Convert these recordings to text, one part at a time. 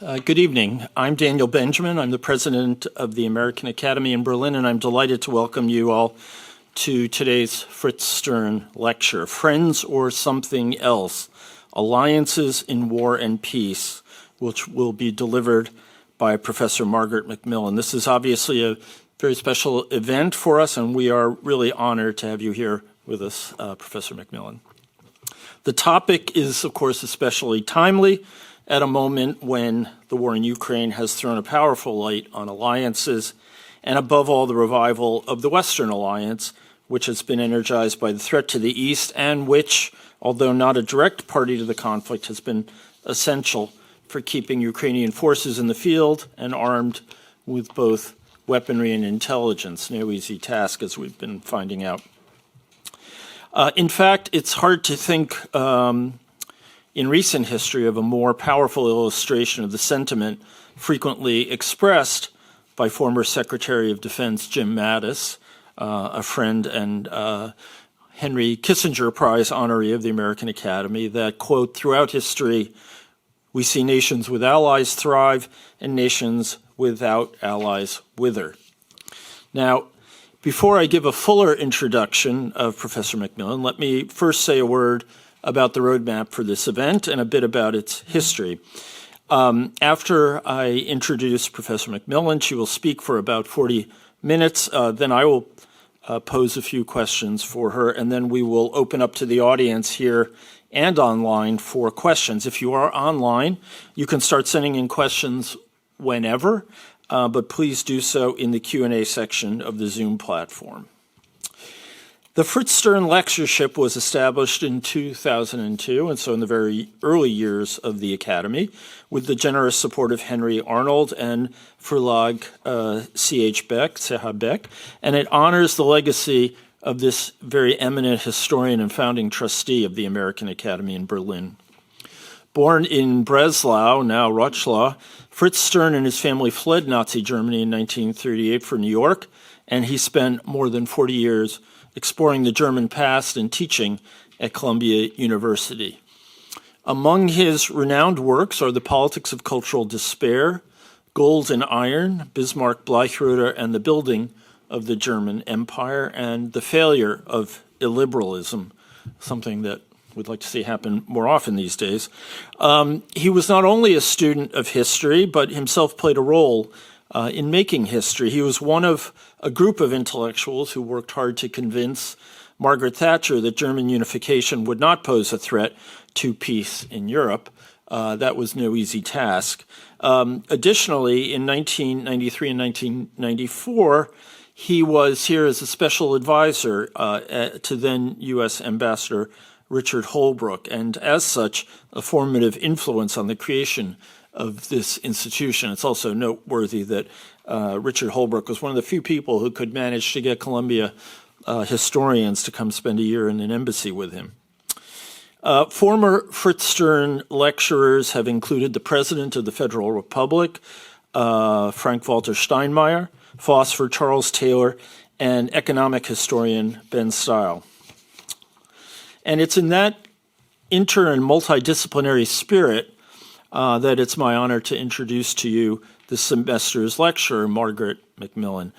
Good evening. I'm Daniel Benjamin. I'm the president of the American Academy in Berlin, and I'm delighted to welcome you all to today's Fritz Stern lecture, Friends or Something Else, Alliances in War and Peace, which will be delivered by Professor Margaret MacMillan. This is obviously a very special event for us, and we are really honored to have you here with us, Professor MacMillan. The topic is, of course, especially timely at a moment when the war in Ukraine has thrown a powerful light on alliances, and above all, the revival of the Western alliance, which has been energized by the threat to the East, and which, although not a direct party to the conflict, has been essential for keeping Ukrainian forces in the field and armed with both weaponry and intelligence. No easy task, as we've been finding out. In fact, it's hard to think in recent history of a more powerful illustration of the sentiment frequently expressed by former Secretary of Defense Jim Mattis, a friend and Henry Kissinger Prize honoree of the American Academy, that, quote, throughout history, we see nations with allies thrive and nations without allies wither. Now, before I give a fuller introduction of Professor MacMillan, let me first say a word about the roadmap for this event and a bit about its history. After I introduce Professor MacMillan, she will speak for about 40 minutes. Then I will pose a few questions for her, and then we will open up to the audience here and online for questions. If you are online, you can start sending in questions whenever, but please do so in the Q&A section of the Zoom platform. The Fritz Stern Lectureship was established in 2002, and so in the very early years of the Academy, with the generous support of Henry Arnold and Verlag C.H. Beck, and it honors the legacy of this very eminent historian and founding trustee of the American Academy in Berlin. Born in Breslau, now Wrocław, Fritz Stern and his family fled Nazi Germany in 1938 for New York, and he spent more than 40 years exploring the German past and teaching at Columbia University. Among his renowned works are The Politics of Cultural Despair, Gold and Iron, Bismarck, Bleichroeder, and the Building of the German Empire, and The Failure of Illiberalism, something that we'd like to see happen more often these days. He was not only a student of history, but himself played a role in making history. He was one of a group of intellectuals who worked hard to convince Margaret Thatcher that German unification would not pose a threat to peace in Europe. That was no easy task. Additionally, in 1993 and 1994, he was here as a special advisor to then U.S. Ambassador Richard Holbrooke, and as such, a formative influence on the creation of this institution. It's also noteworthy that Richard Holbrooke was one of the few people who could manage to get Columbia historians to come spend a year in an embassy with him. Former Fritz Stern lecturers have included the President of the Federal Republic, Frank-Walter Steinmeier, philosopher Charles Taylor, and economic historian Ben Stile. And it's in that inter- and multidisciplinary spirit that it's my honor to introduce to you this semester's lecturer, Margaret MacMillan.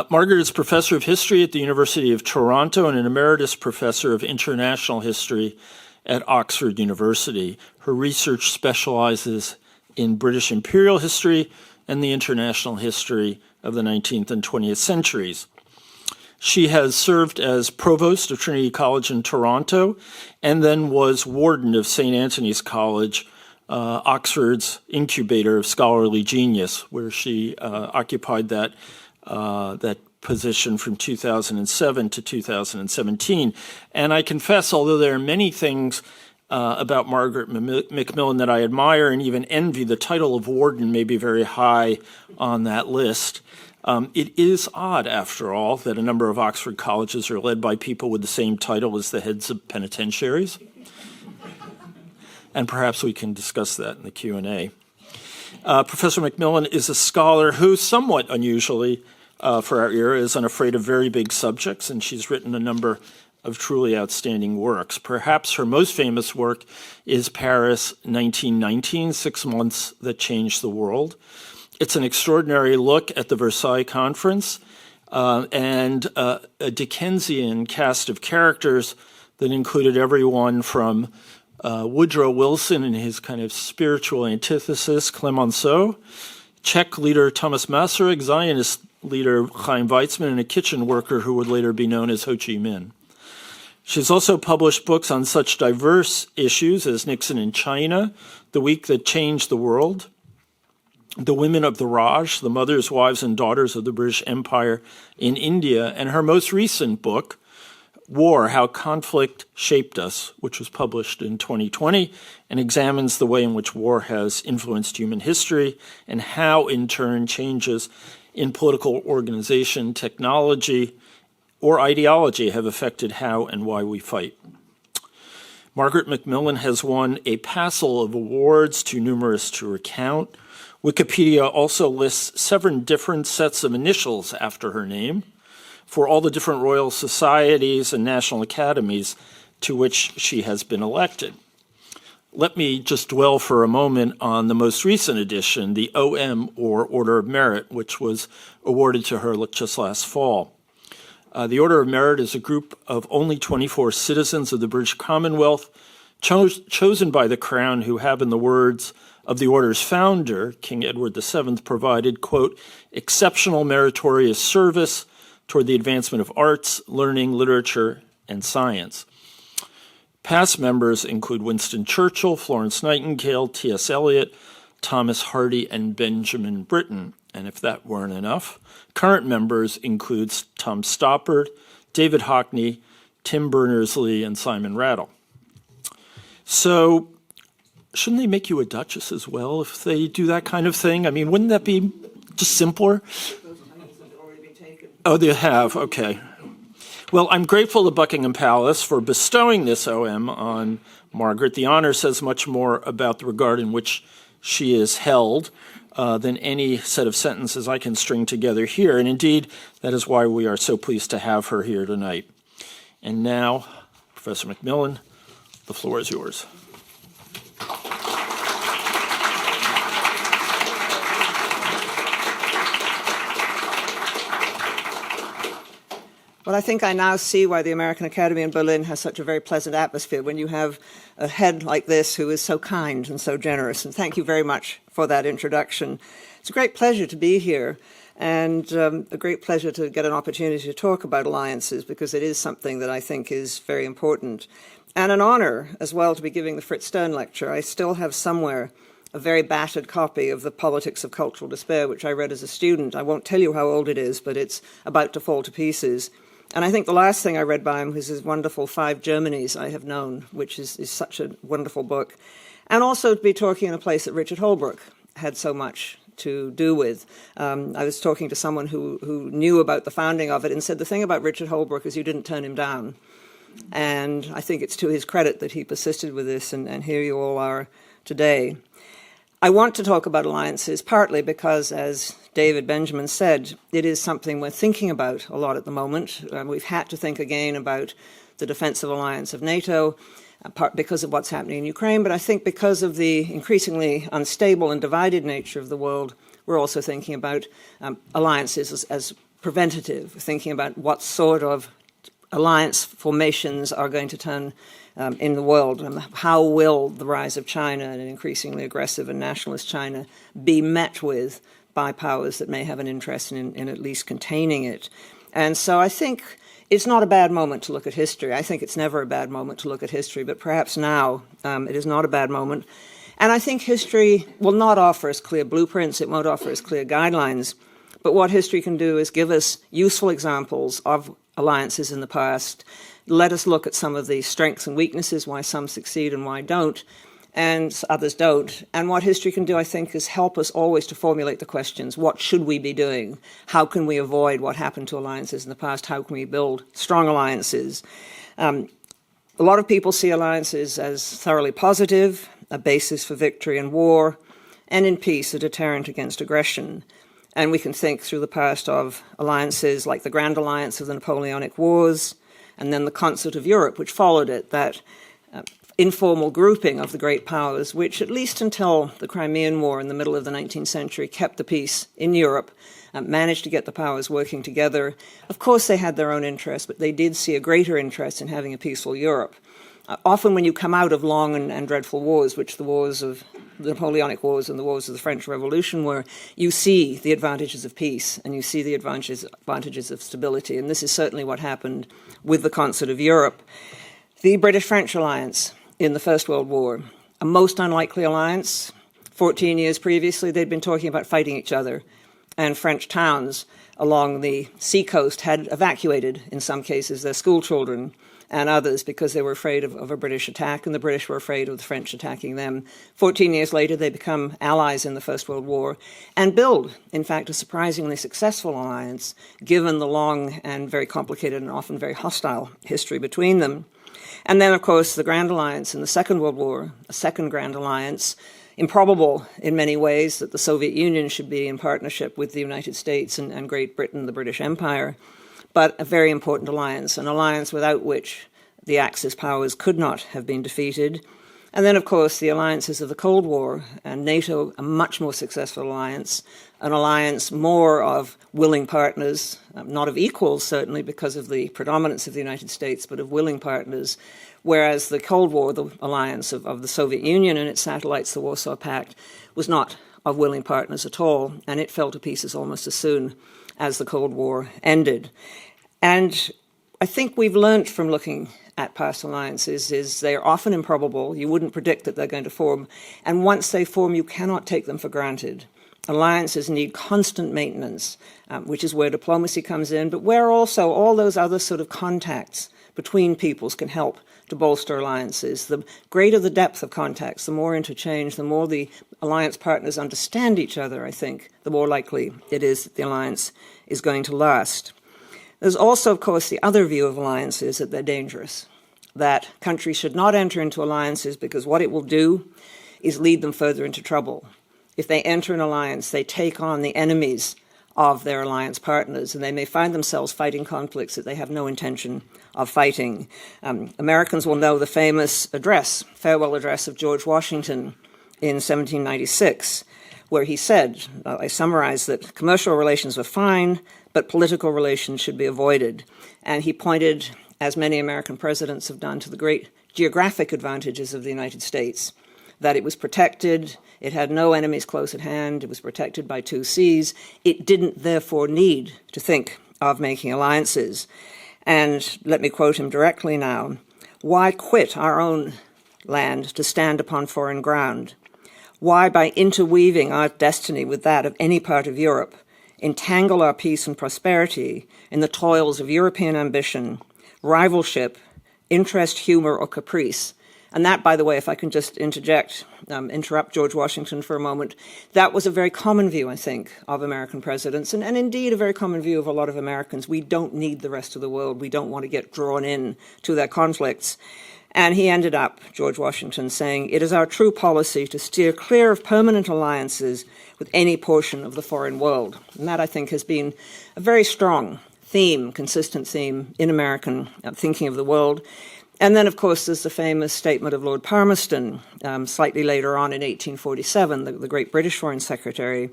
Margaret is professor of history at the University of Toronto and an emeritus professor of international history at Oxford University. Her research specializes in British imperial history and the international history of the 19th and 20th centuries. She has served as provost of Trinity College in Toronto and then was warden of St. Antony's College, Oxford's incubator of scholarly genius, where she occupied that position from 2007 to 2017. And I confess, although there are many things about Margaret MacMillan that I admire and even envy, the title of warden may be very high on that list. It is odd, after all, that a number of Oxford colleges are led by people with the same title as the heads of penitentiaries. And perhaps we can discuss that in the Q&A. Professor MacMillan is a scholar who, somewhat unusually for our era, is unafraid of very big subjects, and she's written a number of truly outstanding works. Perhaps her most famous work is Paris 1919, 6 Months That Changed the World. It's an extraordinary look at the Versailles Conference and a Dickensian cast of characters that included everyone from Woodrow Wilson and his kind of spiritual antithesis, Clemenceau, Czech leader Thomas Masaryk, Zionist leader Chaim Weizmann, and a kitchen worker who would later be known as Ho Chi Minh. She's also published books on such diverse issues as Nixon in China, The Week That Changed the World, The Women of the Raj, The Mothers, Wives, and Daughters of the British Empire in India, and her most recent book, War, How Conflict Shaped Us, which was published in 2020 and examines the way in which war has influenced human history and how, in turn, changes in political organization, technology, or ideology have affected how and why we fight. Margaret MacMillan has won a passel of awards, too numerous to recount. Wikipedia also lists 7 different sets of initials after her name for all the different royal societies and national academies to which she has been elected. Let me just dwell for a moment on the most recent edition, the OM, or Order of Merit, which was awarded to her just last fall. The Order of Merit is a group of only 24 citizens of the British Commonwealth chosen by the Crown who have, in the words of the Order's founder, King Edward VII, provided, quote, exceptional meritorious service toward the advancement of arts, learning, literature, and science. Past members include Winston Churchill, Florence Nightingale, T.S. Eliot, Thomas Hardy, and Benjamin Britten. And if that weren't enough, current members include Tom Stoppard, David Hockney, Tim Berners-Lee, and Simon Rattle. So shouldn't they make you a duchess as well if they do that kind of thing? I mean, wouldn't that be just simpler? Oh, they have, okay. Well, I'm grateful to Buckingham Palace for bestowing this OM on Margaret. The honor says much more about the regard in which she is held than any set of sentences I can string together here. And indeed, that is why we are so pleased to have her here tonight. And now, Professor MacMillan, the floor is yours. Well, I think I now see why the American Academy in Berlin has such a very pleasant atmosphere when you have a head like this who is so kind and so generous. And thank you very much for that introduction. It's a great pleasure to be here and a great pleasure to get an opportunity to talk about alliances because it is something that I think is very important. And an honor as well to be giving the Fritz Stern lecture. I still have somewhere a very battered copy of The Politics of Cultural Despair, which I read as a student. I won't tell you how old it is, but it's about to fall to pieces. And I think the last thing I read by him was his wonderful 5 Germanys I Have Known, which is such a wonderful book. And also to be talking in a place that Richard Holbrooke had so much to do with. I was talking to someone who knew about the founding of it and said the thing about Richard Holbrooke is you didn't turn him down. And I think it's to his credit that he persisted with this, and here you all are today. I want to talk about alliances partly because, as David Benjamin said, it is something we're thinking about a lot at the moment. We've had to think again about the defensive alliance of NATO, part because of what's happening in Ukraine, but I think because of the increasingly unstable and divided nature of the world, we're also thinking about alliances as preventative, thinking about what sort of alliance formations are going to turn in the world. How will the rise of China and an increasingly aggressive and nationalist China be met with by powers that may have an interest in at least containing it? And so I think it's not a bad moment to look at history. I think it's never a bad moment to look at history, but perhaps now it is not a bad moment. And I think history will not offer us clear blueprints. It won't offer us clear guidelines. But what history can do is give us useful examples of alliances in the past. Let us look at some of the strengths and weaknesses, why some succeed and why don't, and others don't. And what history can do, I think, is help us always to formulate the questions. What should we be doing? How can we avoid what happened to alliances in the past? How can we build strong alliances? A lot of people see alliances as thoroughly positive, a basis for victory in war, and in peace, a deterrent against aggression. And we can think through the past of alliances like the Grand Alliance of the Napoleonic Wars, and then the Concert of Europe, which followed it, that informal grouping of the great powers, which at least until the Crimean War in the middle of the 19th century kept the peace in Europe, managed to get the powers working together. Of course, they had their own interests, but they did see a greater interest in having a peaceful Europe. Often when you come out of long and dreadful wars, which the wars of the Napoleonic Wars and the wars of the French Revolution were, you see the advantages of peace and you see the advantages of stability. And this is certainly what happened with the Concert of Europe. The British-French alliance in the First World War, a most unlikely alliance. 14 years previously, they'd been talking about fighting each other, and French towns along the seacoast had evacuated, in some cases, their school children and others because they were afraid of a British attack, and the British were afraid of the French attacking them. 14 years later, they become allies in the First World War and build, in fact, a surprisingly successful alliance, given the long and very complicated and often very hostile history between them. And then, of course, the Grand Alliance in the Second World War, a second Grand Alliance, improbable in many ways that the Soviet Union should be in partnership with the United States and Great Britain, the British Empire, but a very important alliance, an alliance without which the Axis powers could not have been defeated. And then, of course, the alliances of the Cold War and NATO, a much more successful alliance, an alliance more of willing partners, not of equals, certainly, because of the predominance of the United States, but of willing partners, whereas the Cold War, the alliance of the Soviet Union and its satellites, the Warsaw Pact, was not of willing partners at all, and it fell to pieces almost as soon as the Cold War ended. And I think we've learned from looking at past alliances is they're often improbable. You wouldn't predict that they're going to form. And once they form, you cannot take them for granted. Alliances need constant maintenance, which is where diplomacy comes in, but where also all those other sort of contacts between peoples can help to bolster alliances. The greater the depth of contacts, the more interchange, the more the alliance partners understand each other, I think, the more likely it is that the alliance is going to last. There's also, of course, the other view of alliances that they're dangerous, that countries should not enter into alliances because what it will do is lead them further into trouble. If they enter an alliance, they take on the enemies of their alliance partners, and they may find themselves fighting conflicts that they have no intention of fighting. Americans will know the famous address, farewell address of George Washington in 1796, where he said, I summarize, that commercial relations were fine, but political relations should be avoided. And he pointed, as many American presidents have done, to the great geographic advantages of the United States, that it was protected, it had no enemies close at hand, it was protected by two seas, it didn't therefore need to think of making alliances. And let me quote him directly now, why quit our own land to stand upon foreign ground? Why, by interweaving our destiny with that of any part of Europe, entangle our peace and prosperity in the toils of European ambition, rivalship, interest, humor, or caprice? And that, by the way, if I can just interrupt George Washington for a moment, that was a very common view, I think, of American presidents, and indeed a very common view of a lot of Americans. We don't need the rest of the world. We don't want to get drawn in to their conflicts. And he ended up, George Washington, saying, it is our true policy to steer clear of permanent alliances with any portion of the foreign world. And that, I think, has been a very strong theme, consistent theme in American thinking of the world. And then, of course, there's the famous statement of Lord Palmerston, slightly later on in 1847, the great British Foreign Secretary,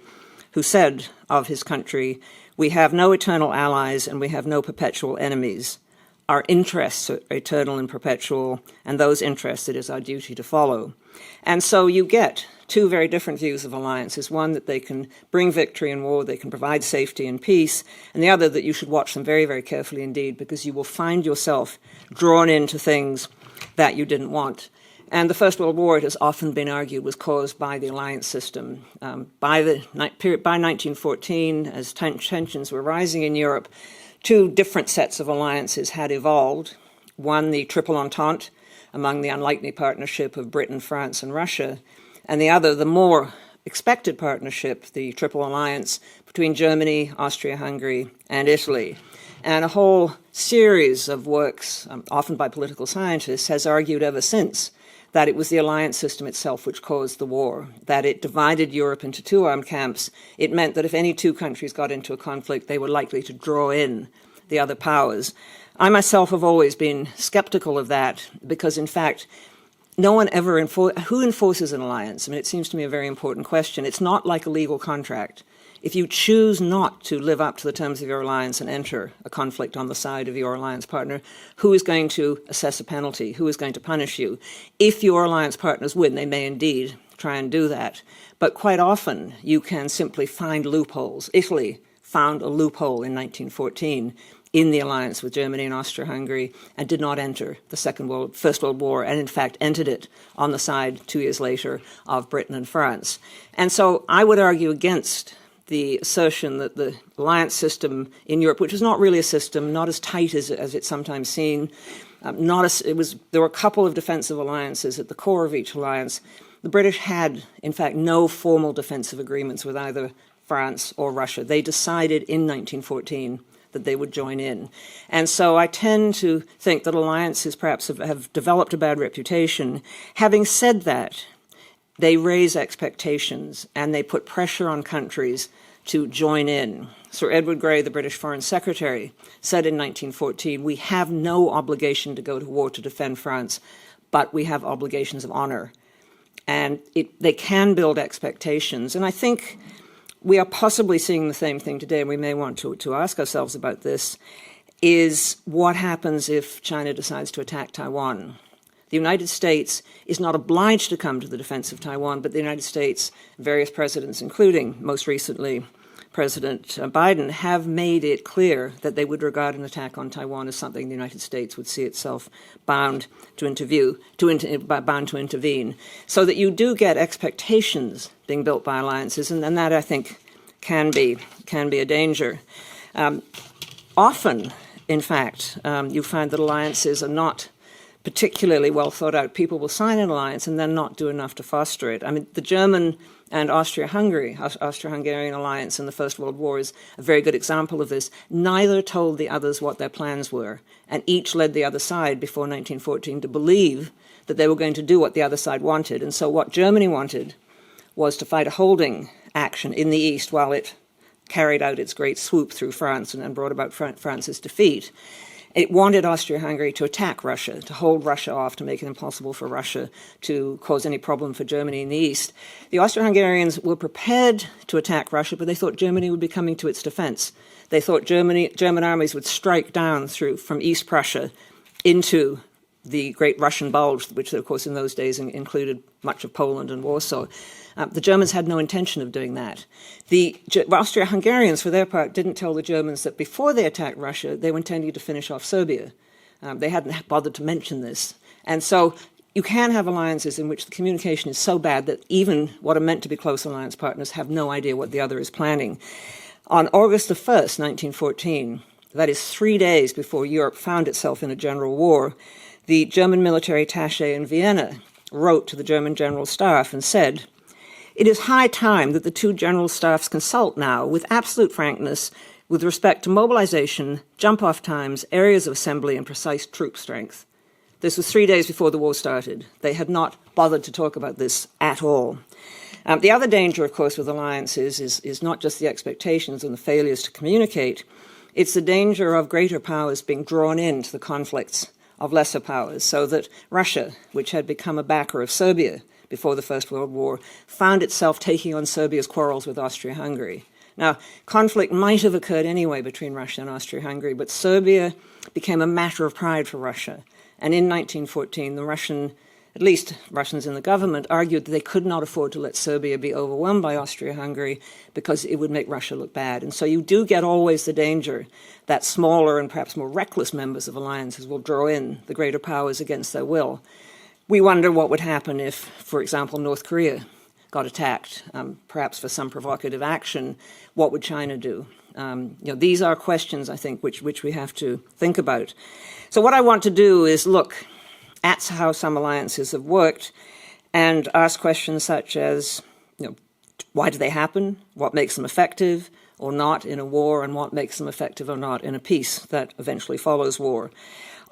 who said of his country, we have no eternal allies and we have no perpetual enemies. Our interests are eternal and perpetual, and those interests it is our duty to follow. And so you get two very different views of alliances, one that they can bring victory in war, they can provide safety and peace, and the other that you should watch them very, very carefully indeed, because you will find yourself drawn into things that you didn't want. And the First World War, it has often been argued, was caused by the alliance system. By 1914, as tensions were rising in Europe, two different sets of alliances had evolved. One, the Triple Entente, among the unlikely partnership of Britain, France, and Russia, and the other, the more expected partnership, the Triple Alliance between Germany, Austria-Hungary, and Italy. And a whole series of works, often by political scientists, has argued ever since that it was the alliance system itself which caused the war, that it divided Europe into two armed camps. It meant that if any two countries got into a conflict, they were likely to draw in the other powers. I myself have always been skeptical of that because, in fact, no one ever who enforces an alliance? I mean, it seems to me a very important question. It's not like a legal contract. If you choose not to live up to the terms of your alliance and enter a conflict on the side of your alliance partner, who is going to assess a penalty? Who is going to punish you? If your alliance partners win, they may indeed try and do that. But quite often, you can simply find loopholes. Italy found a loophole in 1914 in the alliance with Germany and Austria-Hungary and did not enter the First World War, and in fact entered it on the side 2 years later of Britain and France. And so I would argue against the assertion that the alliance system in Europe, which was not really a system, not as tight as it's sometimes seen, there were a couple of defensive alliances at the core of each alliance. The British had, in fact, no formal defensive agreements with either France or Russia. They decided in 1914 that they would join in. And so I tend to think that alliances perhaps have developed a bad reputation. Having said that, they raise expectations and they put pressure on countries to join in. Sir Edward Grey, the British Foreign Secretary, said in 1914, "We have no obligation to go to war to defend France, but we have obligations of honor." And they can build expectations. And I think we are possibly seeing the same thing today, and we may want to ask ourselves about this, is what happens if China decides to attack Taiwan? The United States is not obliged to come to the defense of Taiwan, but the United States, various presidents, including most recently President Biden, have made it clear that they would regard an attack on Taiwan as something the United States would see itself bound to intervene. So that you do get expectations being built by alliances, and that, I think, can be a danger. Often, in fact, you find that alliances are not particularly well thought out. People will sign an alliance and then not do enough to foster it. I mean, the German and Austro-Hungarian alliance in the First World War is a very good example of this. Neither told the others what their plans were, and each led the other side before 1914 to believe that they were going to do what the other side wanted. And so what Germany wanted was to fight a holding action in the East while it carried out its great swoop through France and brought about France's defeat. It wanted Austria-Hungary to attack Russia, to hold Russia off, to make it impossible for Russia to cause any problem for Germany in the East. The Austro-Hungarians were prepared to attack Russia, but they thought Germany would be coming to its defense. They thought German armies would strike down from East Prussia into the Great Russian Bulge, which, of course, in those days included much of Poland and Warsaw. The Germans had no intention of doing that. The Austro-Hungarians, for their part, didn't tell the Germans that before they attacked Russia, they were intending to finish off Serbia. They hadn't bothered to mention this. And so you can have alliances in which the communication is so bad that even what are meant to be close alliance partners have no idea what the other is planning. On August the 1st, 1914, that is 3 days before Europe found itself in a general war, the German military attaché in Vienna wrote to the German General Staff and said, "It is high time that the two general staffs consult now with absolute frankness with respect to mobilization, jump-off times, areas of assembly, and precise troop strength." This was 3 days before the war started. They had not bothered to talk about this at all. The other danger, of course, with alliances is not just the expectations and the failures to communicate. It's the danger of greater powers being drawn into the conflicts of lesser powers, so that Russia, which had become a backer of Serbia before the First World War, found itself taking on Serbia's quarrels with Austria-Hungary. Now, conflict might have occurred anyway between Russia and Austria-Hungary, but Serbia became a matter of pride for Russia. And in 1914, at least Russians in the government, argued that they could not afford to let Serbia be overwhelmed by Austria-Hungary because it would make Russia look bad. And so you do get always the danger that smaller and perhaps more reckless members of alliances will draw in the greater powers against their will. We wonder what would happen if, for example, North Korea got attacked, perhaps for some provocative action. What would China do? These are questions, I think, which we have to think about. So what I want to do is look at how some alliances have worked and ask questions such as, why do they happen? What makes them effective or not in a war, and what makes them effective or not in a peace that eventually follows war?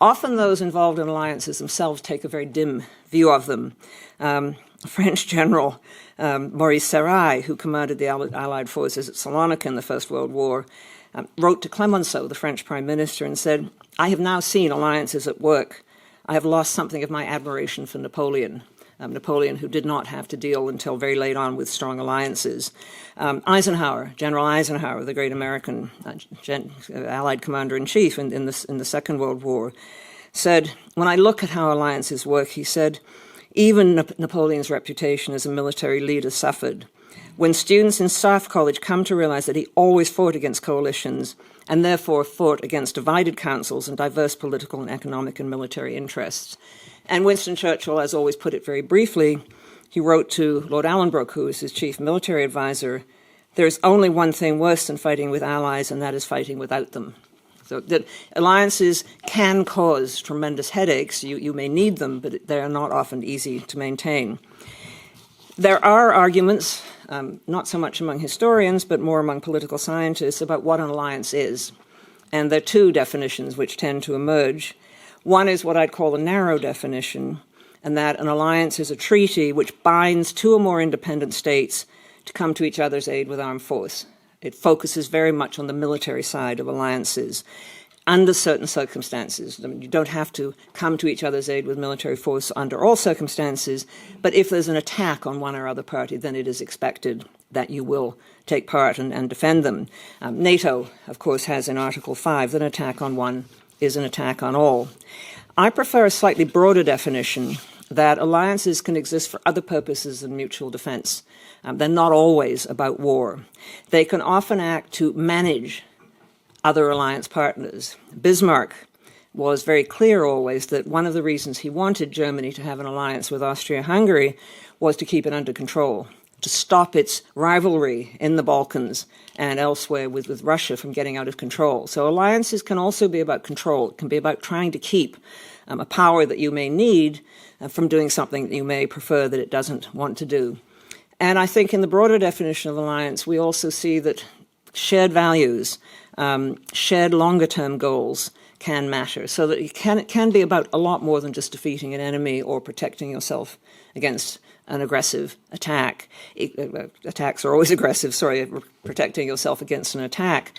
Often those involved in alliances themselves take a very dim view of them. French General Maurice Serrais, who commanded the Allied forces at Salonika in the First World War, wrote to Clemenceau, the French Prime Minister, and said, "I have now seen alliances at work. I have lost something of my admiration for Napoleon." Napoleon, who did not have to deal until very late on with strong alliances. Eisenhower, General Eisenhower, the great American Allied commander-in-chief in the Second World War, said, "When I look at how alliances work," he said, "even Napoleon's reputation as a military leader suffered. When students in Staff College come to realize that he always fought against coalitions and therefore fought against divided councils and diverse political and economic and military interests." And Winston Churchill, as always, put it very briefly. He wrote to Lord Allenbrook, who was his chief military advisor, "There is only one thing worse than fighting with allies, and that is fighting without them." So that alliances can cause tremendous headaches. You may need them, but they are not often easy to maintain. There are arguments, not so much among historians, but more among political scientists, about what an alliance is. And there are two definitions which tend to emerge. One is what I'd call a narrow definition, and that an alliance is a treaty which binds two or more independent states to come to each other's aid with armed force. It focuses very much on the military side of alliances under certain circumstances. I mean, you don't have to come to each other's aid with military force under all circumstances, but if there's an attack on one or other party, then it is expected that you will take part and defend them. NATO, of course, has in Article 5 that an attack on one is an attack on all. I prefer a slightly broader definition that alliances can exist for other purposes than mutual defense. They're not always about war. They can often act to manage other alliance partners. Bismarck was very clear always that one of the reasons he wanted Germany to have an alliance with Austria-Hungary was to keep it under control, to stop its rivalry in the Balkans and elsewhere with Russia from getting out of control. So alliances can also be about control. It can be about trying to keep a power that you may need from doing something that you may prefer that it doesn't want to do. And I think in the broader definition of alliance, we also see that shared values, shared longer-term goals can matter, so that it can be about a lot more than just defeating an enemy or protecting yourself against an aggressive attack. Attacks are always aggressive, protecting yourself against an attack.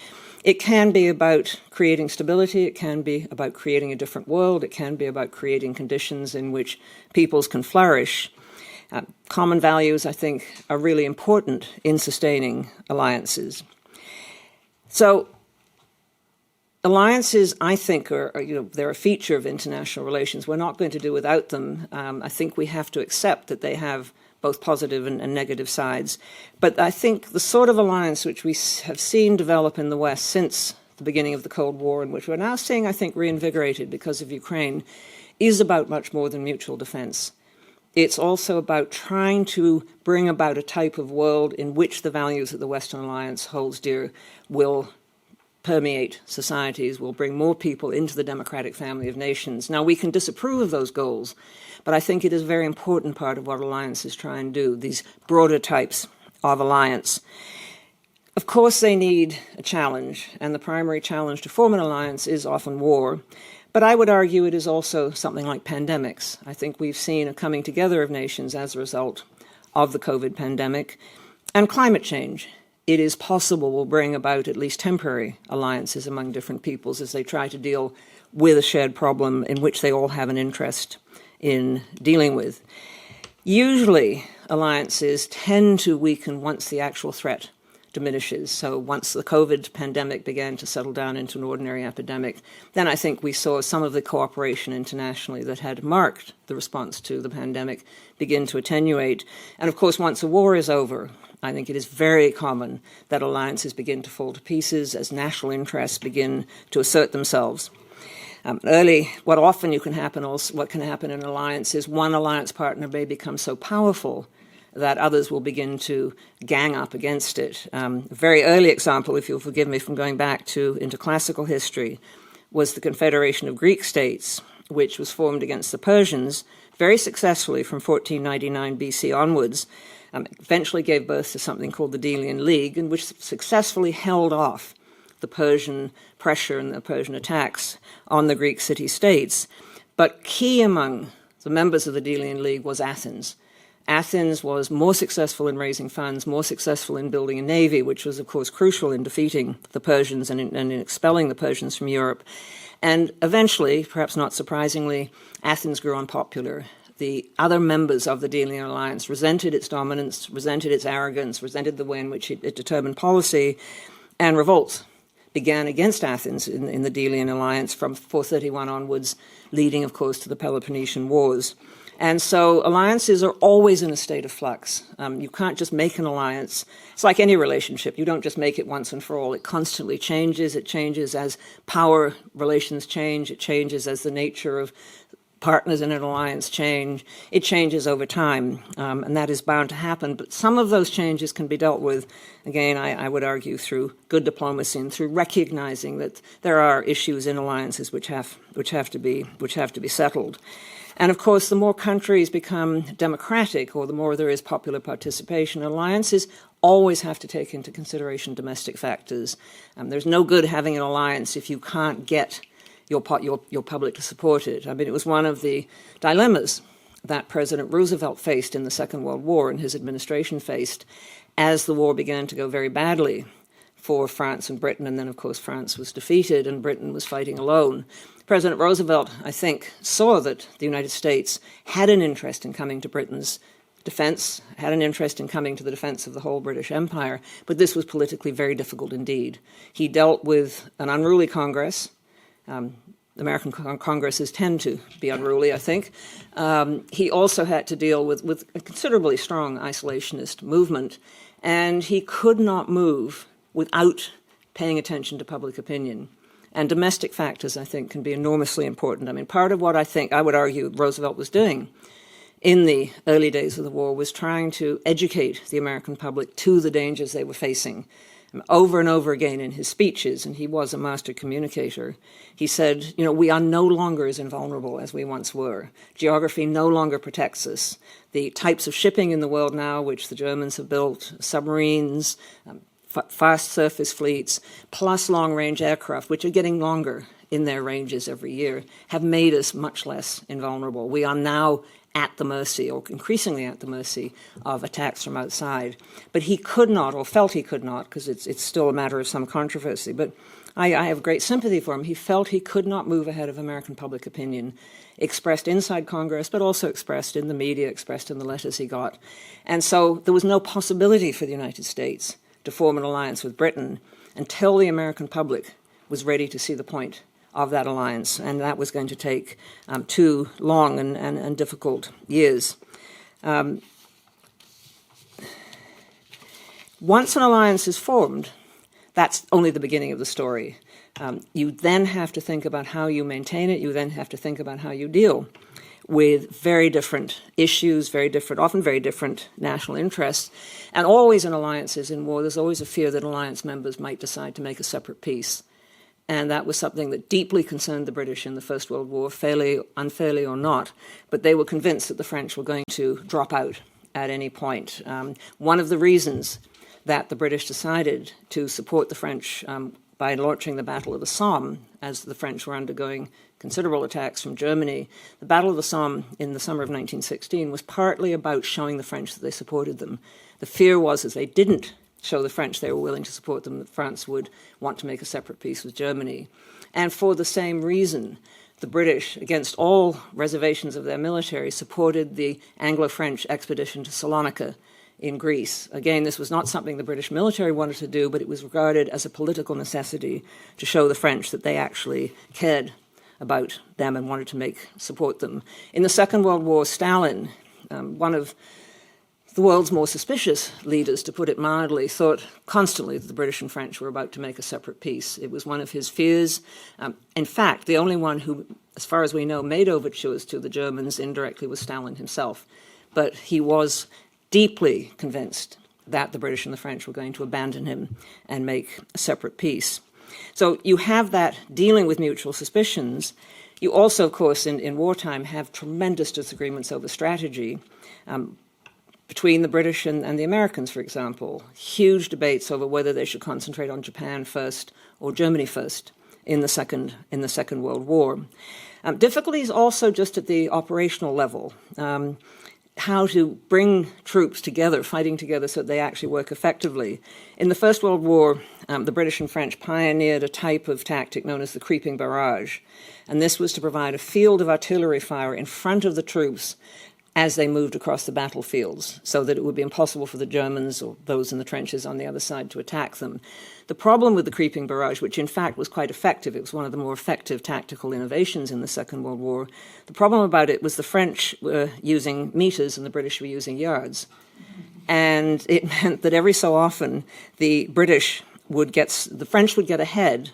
It can be about creating stability, it can be about creating a different world, it can be about creating conditions in which peoples can flourish. Common values, I think, are really important in sustaining alliances. So alliances, I think, they're a feature of international relations. We're not going to do without them. I think we have to accept that they have both positive and negative sides. But I think the sort of alliance which we have seen develop in the West since the beginning of the Cold War, and which we're now seeing, I think, reinvigorated because of Ukraine, is about much more than mutual defense. It's also about trying to bring about a type of world in which the values that the Western Alliance holds dear will permeate societies, will bring more people into the democratic family of nations. Now, we can disapprove of those goals, but I think it is a very important part of what alliances try and do, these broader types of alliance. Of course, they need a challenge, and the primary challenge to form an alliance is often war. But I would argue it is also something like pandemics. I think we've seen a coming together of nations as a result of the COVID pandemic, and climate change. It is possible will bring about at least temporary alliances among different peoples as they try to deal with a shared problem in which they all have an interest in dealing with. Usually, alliances tend to weaken once the actual threat diminishes. So once the COVID pandemic began to settle down into an ordinary epidemic, then I think we saw some of the cooperation internationally that had marked the response to the pandemic begin to attenuate. And of course, once a war is over, I think it is very common that alliances begin to fall to pieces as national interests begin to assert themselves. What can happen in an alliance is one alliance partner may become so powerful that others will begin to gang up against it. A very early example, if you'll forgive me from going back into classical history, was the Confederation of Greek States, which was formed against the Persians very successfully from 1499 BC onwards, eventually gave birth to something called the Delian League, and which successfully held off the Persian pressure and the Persian attacks on the Greek city-states. But key among the members of the Delian League was Athens. Athens was more successful in raising funds, more successful in building a navy, which was, of course, crucial in defeating the Persians and in expelling the Persians from Europe. And eventually, perhaps not surprisingly, Athens grew unpopular. The other members of the Delian Alliance resented its dominance, resented its arrogance, resented the way in which it determined policy, and revolts began against Athens in the Delian Alliance from 431 onwards, leading, of course, to the Peloponnesian Wars. And so alliances are always in a state of flux. You can't just make an alliance. It's like any relationship. You don't just make it once and for all. It constantly changes. It changes as power relations change. It changes as the nature of partners in an alliance change. It changes over time, and that is bound to happen. But some of those changes can be dealt with, again, I would argue, through good diplomacy and through recognizing that there are issues in alliances which have to be settled. And of course, the more countries become democratic, or the more there is popular participation, alliances always have to take into consideration domestic factors. There's no good having an alliance if you can't get your public to support it. I mean, it was one of the dilemmas that President Roosevelt faced in the Second World War, and his administration faced, as the war began to go very badly for France and Britain, and then, of course, France was defeated and Britain was fighting alone. President Roosevelt, I think, saw that the United States had an interest in coming to Britain's defense, had an interest in coming to the defense of the whole British Empire, but this was politically very difficult indeed. He dealt with an unruly Congress. American Congresses tend to be unruly, I think. He also had to deal with a considerably strong isolationist movement, and he could not move without paying attention to public opinion. And domestic factors, I think, can be enormously important. I mean, part of what I would argue Roosevelt was doing in the early days of the war was trying to educate the American public to the dangers they were facing. Over and over again in his speeches, and he was a master communicator, he said, we are no longer as invulnerable as we once were. Geography no longer protects us. The types of shipping in the world now, which the Germans have built, submarines, fast surface fleets, plus long-range aircraft, which are getting longer in their ranges every year, have made us much less invulnerable. We are now at the mercy, or increasingly at the mercy, of attacks from outside. But he could not, or felt he could not, because it's still a matter of some controversy, but I have great sympathy for him. He felt he could not move ahead of American public opinion, expressed inside Congress, but also expressed in the media, expressed in the letters he got. And so there was no possibility for the United States to form an alliance with Britain until the American public was ready to see the point of that alliance, and that was going to take 2 long and difficult years. Once an alliance is formed, that's only the beginning of the story. You then have to think about how you maintain it. You then have to think about how you deal with very different issues, often very different national interests. And always in alliances in war, there's always a fear that alliance members might decide to make a separate peace. And that was something that deeply concerned the British in the First World War, unfairly or not. But they were convinced that the French were going to drop out at any point. One of the reasons that the British decided to support the French by launching the Battle of the Somme, as the French were undergoing considerable attacks from Germany, the Battle of the Somme in the summer of 1916 was partly about showing the French that they supported them. The fear was, as they didn't show the French they were willing to support them, that France would want to make a separate peace with Germany. And for the same reason, the British, against all reservations of their military, supported the Anglo-French expedition to Salonika in Greece. Again, this was not something the British military wanted to do, but it was regarded as a political necessity to show the French that they actually cared about them and wanted to support them. In the Second World War, Stalin, one of the world's more suspicious leaders, to put it mildly, thought constantly that the British and French were about to make a separate peace. It was one of his fears. In fact, the only one who, as far as we know, made overtures to the Germans indirectly was Stalin himself. But he was deeply convinced that the British and the French were going to abandon him and make a separate peace. So you have that dealing with mutual suspicions. You also, of course, in wartime have tremendous disagreements over strategy. Between the British and the Americans, for example, huge debates over whether they should concentrate on Japan first or Germany first in the Second World War. Difficulties also just at the operational level. how to bring troops together, fighting together so that they actually work effectively. In the First World War, the British and French pioneered a type of tactic known as the creeping barrage. And this was to provide a field of artillery fire in front of the troops as they moved across the battlefields, so that it would be impossible for the Germans or those in the trenches on the other side to attack them. The problem with the creeping barrage, which in fact was quite effective, it was one of the more effective tactical innovations in the Second World War, the problem about it was the French were using meters and the British were using yards. And it meant that every so often the French would get ahead.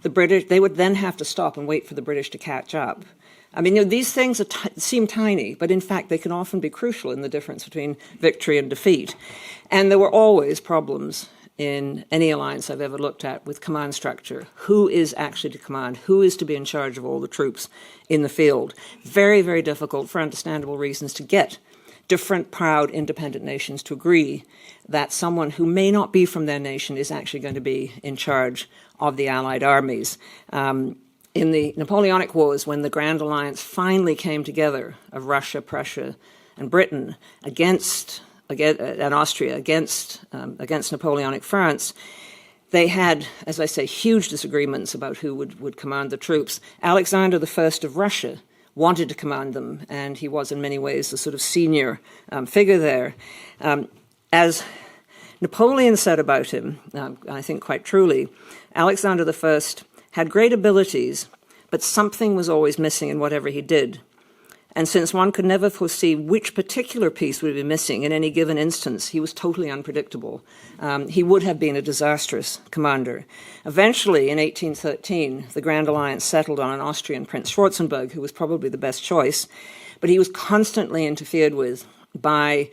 They would then have to stop and wait for the British to catch up. I mean, these things seem tiny, but in fact they can often be crucial in the difference between victory and defeat. And there were always problems in any alliance I've ever looked at with command structure. Who is actually to command? Who is to be in charge of all the troops in the field? Very, very difficult, for understandable reasons, to get different, proud, independent nations to agree that someone who may not be from their nation is actually going to be in charge of the Allied armies. In the Napoleonic Wars, when the Grand Alliance finally came together of Russia, Prussia, and Britain and Austria against Napoleonic France, they had, as I say, huge disagreements about who would command the troops. Alexander I of Russia wanted to command them, and he was in many ways the sort of senior figure there. As Napoleon said about him, I think quite truly, Alexander I had great abilities, but something was always missing in whatever he did. And since one could never foresee which particular piece would be missing in any given instance, he was totally unpredictable. He would have been a disastrous commander. Eventually, in 1813, the Grand Alliance settled on an Austrian Prince Schwarzenberg, who was probably the best choice, but he was constantly interfered with by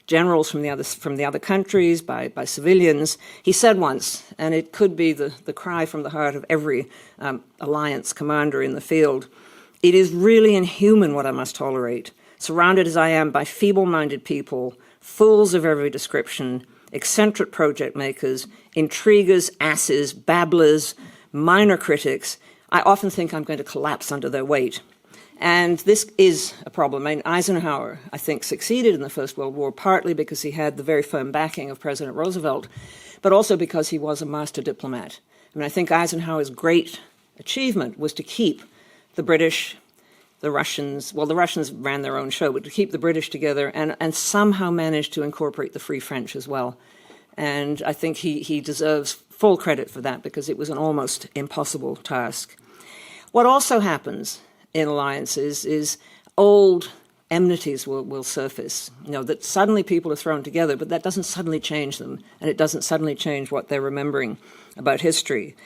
generals from the other countries, by civilians. He said once, and it could be the cry from the heart of every alliance commander in the field, "It is really inhuman what I must tolerate, surrounded as I am by feeble-minded people, fools of every description, eccentric project makers, intriguers, asses, babblers, minor critics. I often think I'm going to collapse under their weight." And this is a problem. I mean, Eisenhower, I think, succeeded in the First World War, partly because he had the very firm backing of President Roosevelt, but also because he was a master diplomat. I mean, I think Eisenhower's great achievement was to keep the British, the Russians ran their own show, but to keep the British together and somehow manage to incorporate the Free French as well. And I think he deserves full credit for that, because it was an almost impossible task. What also happens in alliances is old enmities will surface, that suddenly people are thrown together, but that doesn't suddenly change them, and it doesn't suddenly change what they're remembering about history.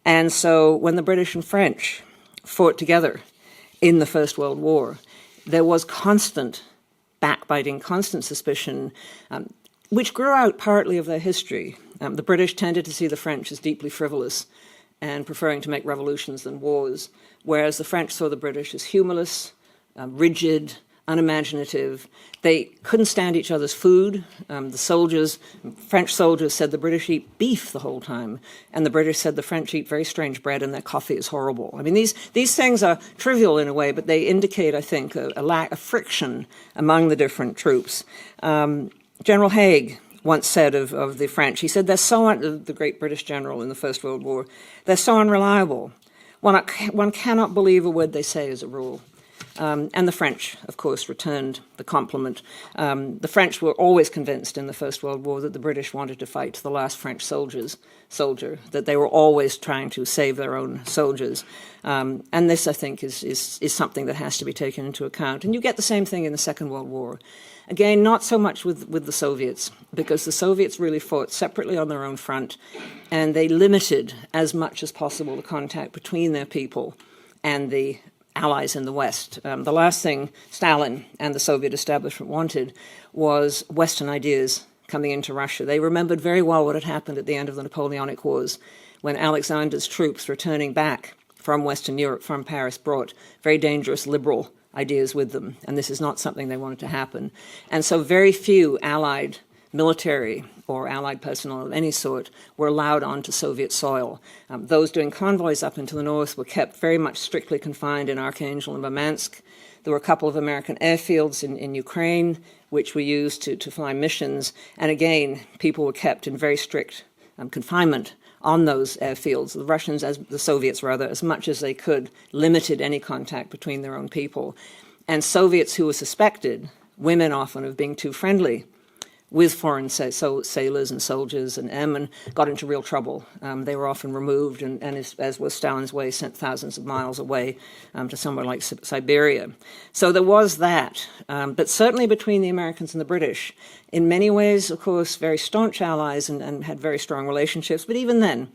And so when the British and French fought together in the First World War, there was constant backbiting, constant suspicion, which grew out partly of their history. The British tended to see the French as deeply frivolous and preferring to make revolutions than wars, whereas the French saw the British as humorless, rigid, unimaginative. They couldn't stand each other's food. French soldiers said the British eat beef the whole time, and the British said the French eat very strange bread and their coffee is horrible. I mean, these things are trivial in a way, but they indicate, I think, a lack of friction among the different troops. General Haig once said of the French, he said, the great British general in the First World War, they're so unreliable. One cannot believe a word they say as a rule. And the French, of course, returned the compliment. The French were always convinced in the First World War that the British wanted to fight to the last French soldier, that they were always trying to save their own soldiers. And this, I think, is something that has to be taken into account. And you get the same thing in the Second World War. Again, not so much with the Soviets, because the Soviets really fought separately on their own front, and they limited as much as possible the contact between their people and the allies in the West. The last thing Stalin and the Soviet establishment wanted was Western ideas coming into Russia. They remembered very well what had happened at the end of the Napoleonic Wars, when Alexander's troops returning back from Western Europe, from Paris, brought very dangerous liberal ideas with them, and this is not something they wanted to happen. And so very few Allied military or Allied personnel of any sort were allowed onto Soviet soil. Those doing convoys up into the north were kept very much strictly confined in Archangel and Murmansk. There were a couple of American airfields in Ukraine, which were used to fly missions. And again, people were kept in very strict confinement on those airfields. The Russians, the Soviets rather, as much as they could, limited any contact between their own people. And Soviets who were suspected, women often, of being too friendly with foreign sailors and soldiers and airmen, got into real trouble. They were often removed and as was Stalin's way, sent thousands of miles away to somewhere like Siberia. So there was that. But certainly between the Americans and the British, in many ways, of course, very staunch allies and had very strong relationships. But even then,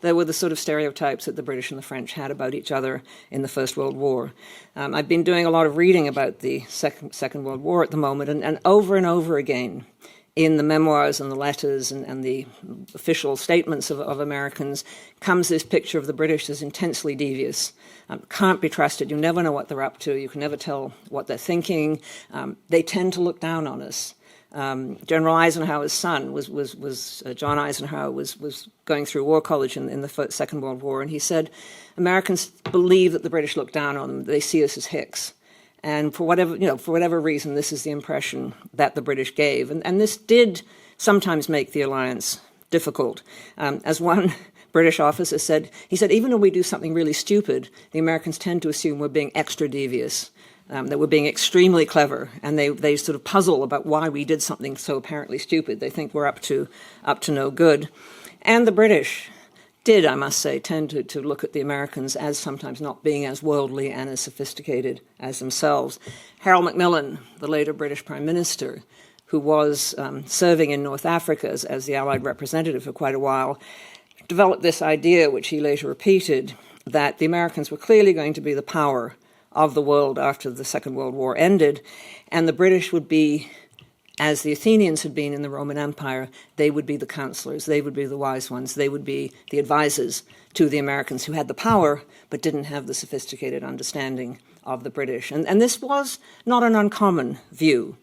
there were the sort of stereotypes that the British and the French had about each other in the First World War. I've been doing a lot of reading about the Second World War at the moment, and over again, in the memoirs and the letters and the official statements of Americans, comes this picture of the British as intensely devious, can't be trusted. You never know what they're up to. You can never tell what they're thinking. They tend to look down on us. General Eisenhower's son John Eisenhower was going through War College in the Second World War, and he said, Americans believe that the British look down on them. They see us as hicks. And for whatever reason, this is the impression that the British gave. And this did sometimes make the alliance difficult. As one British officer said, even when we do something really stupid, the Americans tend to assume we're being extra devious, that we're being extremely clever, and they sort of puzzle about why we did something so apparently stupid. They think we're up to no good. And the British did, I must say, tend to look at the Americans as sometimes not being as worldly and as sophisticated as themselves. Harold Macmillan, the later British Prime Minister, who was serving in North Africa as the Allied representative for quite a while, developed this idea, which he later repeated, that the Americans were clearly going to be the power of the world after the Second World War ended, and the British would be, as the Athenians had been in the Roman Empire, they would be the counselors, they would be the wise ones, they would be the advisors to the Americans who had the power but didn't have the sophisticated understanding of the British. And this was not an uncommon view.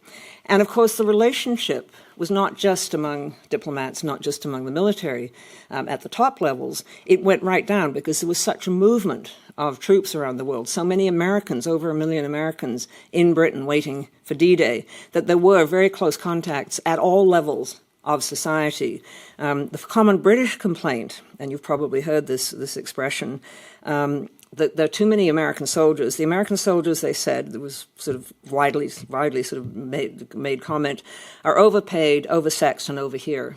And of course, the relationship was not just among diplomats, not just among the military at the top levels. It went right down because there was such a movement of troops around the world, so many Americans, over 1 million Americans in Britain waiting for D-Day, that there were very close contacts at all levels of society. The common British complaint, and you've probably heard this expression, that there are too many American soldiers. The American soldiers, they said, there was sort of widely sort of made comment, are overpaid, oversexed, and over here.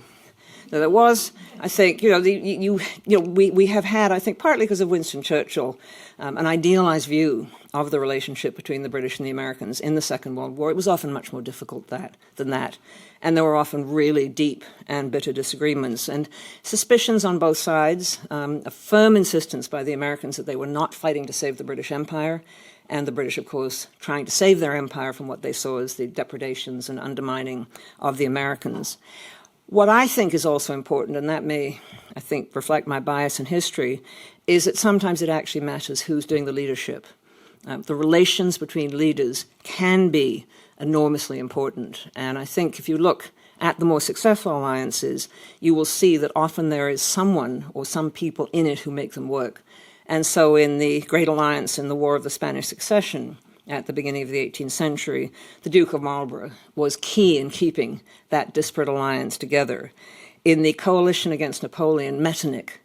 Now, there was, I think, we have had, I think, partly because of Winston Churchill, an idealized view of the relationship between the British and the Americans in the Second World War. It was often much more difficult than that. And there were often really deep and bitter disagreements and suspicions on both sides, a firm insistence by the Americans that they were not fighting to save the British Empire, and the British, of course, trying to save their empire from what they saw as the depredations and undermining of the Americans. What I think is also important, and that may, I think, reflect my bias in history, is that sometimes it actually matters who's doing the leadership. The relations between leaders can be enormously important. And I think if you look at the more successful alliances, you will see that often there is someone or some people in it who make them work. And so in the Great Alliance in the War of the Spanish Succession, at the beginning of the 18th century, the Duke of Marlborough was key in keeping that disparate alliance together. In the coalition against Napoleon, Metternich,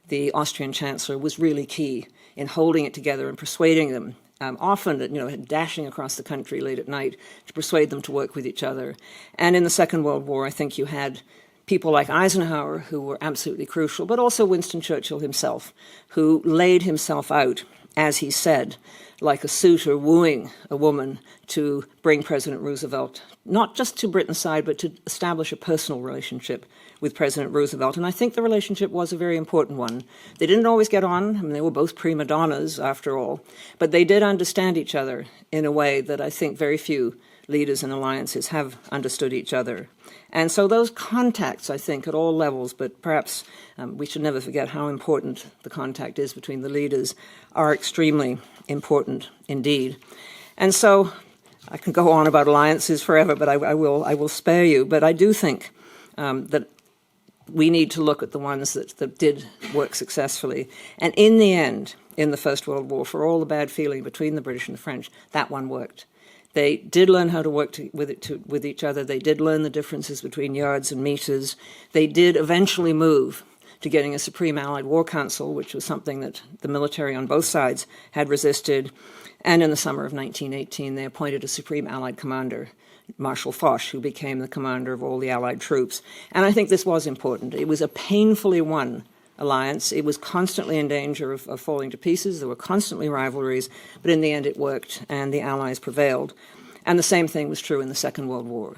the Austrian chancellor, was really key in holding it together and persuading them, often dashing across the country late at night to persuade them to work with each other. And in the Second World War, I think you had people like Eisenhower who were absolutely crucial, but also Winston Churchill himself, who laid himself out, as he said, like a suitor wooing a woman to bring President Roosevelt, not just to Britain's side, but to establish a personal relationship with President Roosevelt. And I think the relationship was a very important one. They didn't always get on. I mean, they were both prima donnas, after all. But they did understand each other in a way that I think very few leaders and alliances have understood each other. And so those contacts, I think, at all levels, but perhaps we should never forget how important the contact is between the leaders, are extremely important indeed. And so I can go on about alliances forever, but I will spare you. But I do think that we need to look at the ones that did work successfully. And in the end, in the First World War, for all the bad feeling between the British and the French, that one worked. They did learn how to work with each other. They did learn the differences between yards and meters. They did eventually move to getting a Supreme Allied War Council, which was something that the military on both sides had resisted. And in the summer of 1918, they appointed a Supreme Allied Commander, Marshal Foch, who became the commander of all the Allied troops. And I think this was important. It was a painfully won alliance. It was constantly in danger of falling to pieces. There were constantly rivalries, but in the end it worked, and the Allies prevailed. And the same thing was true in the Second World War.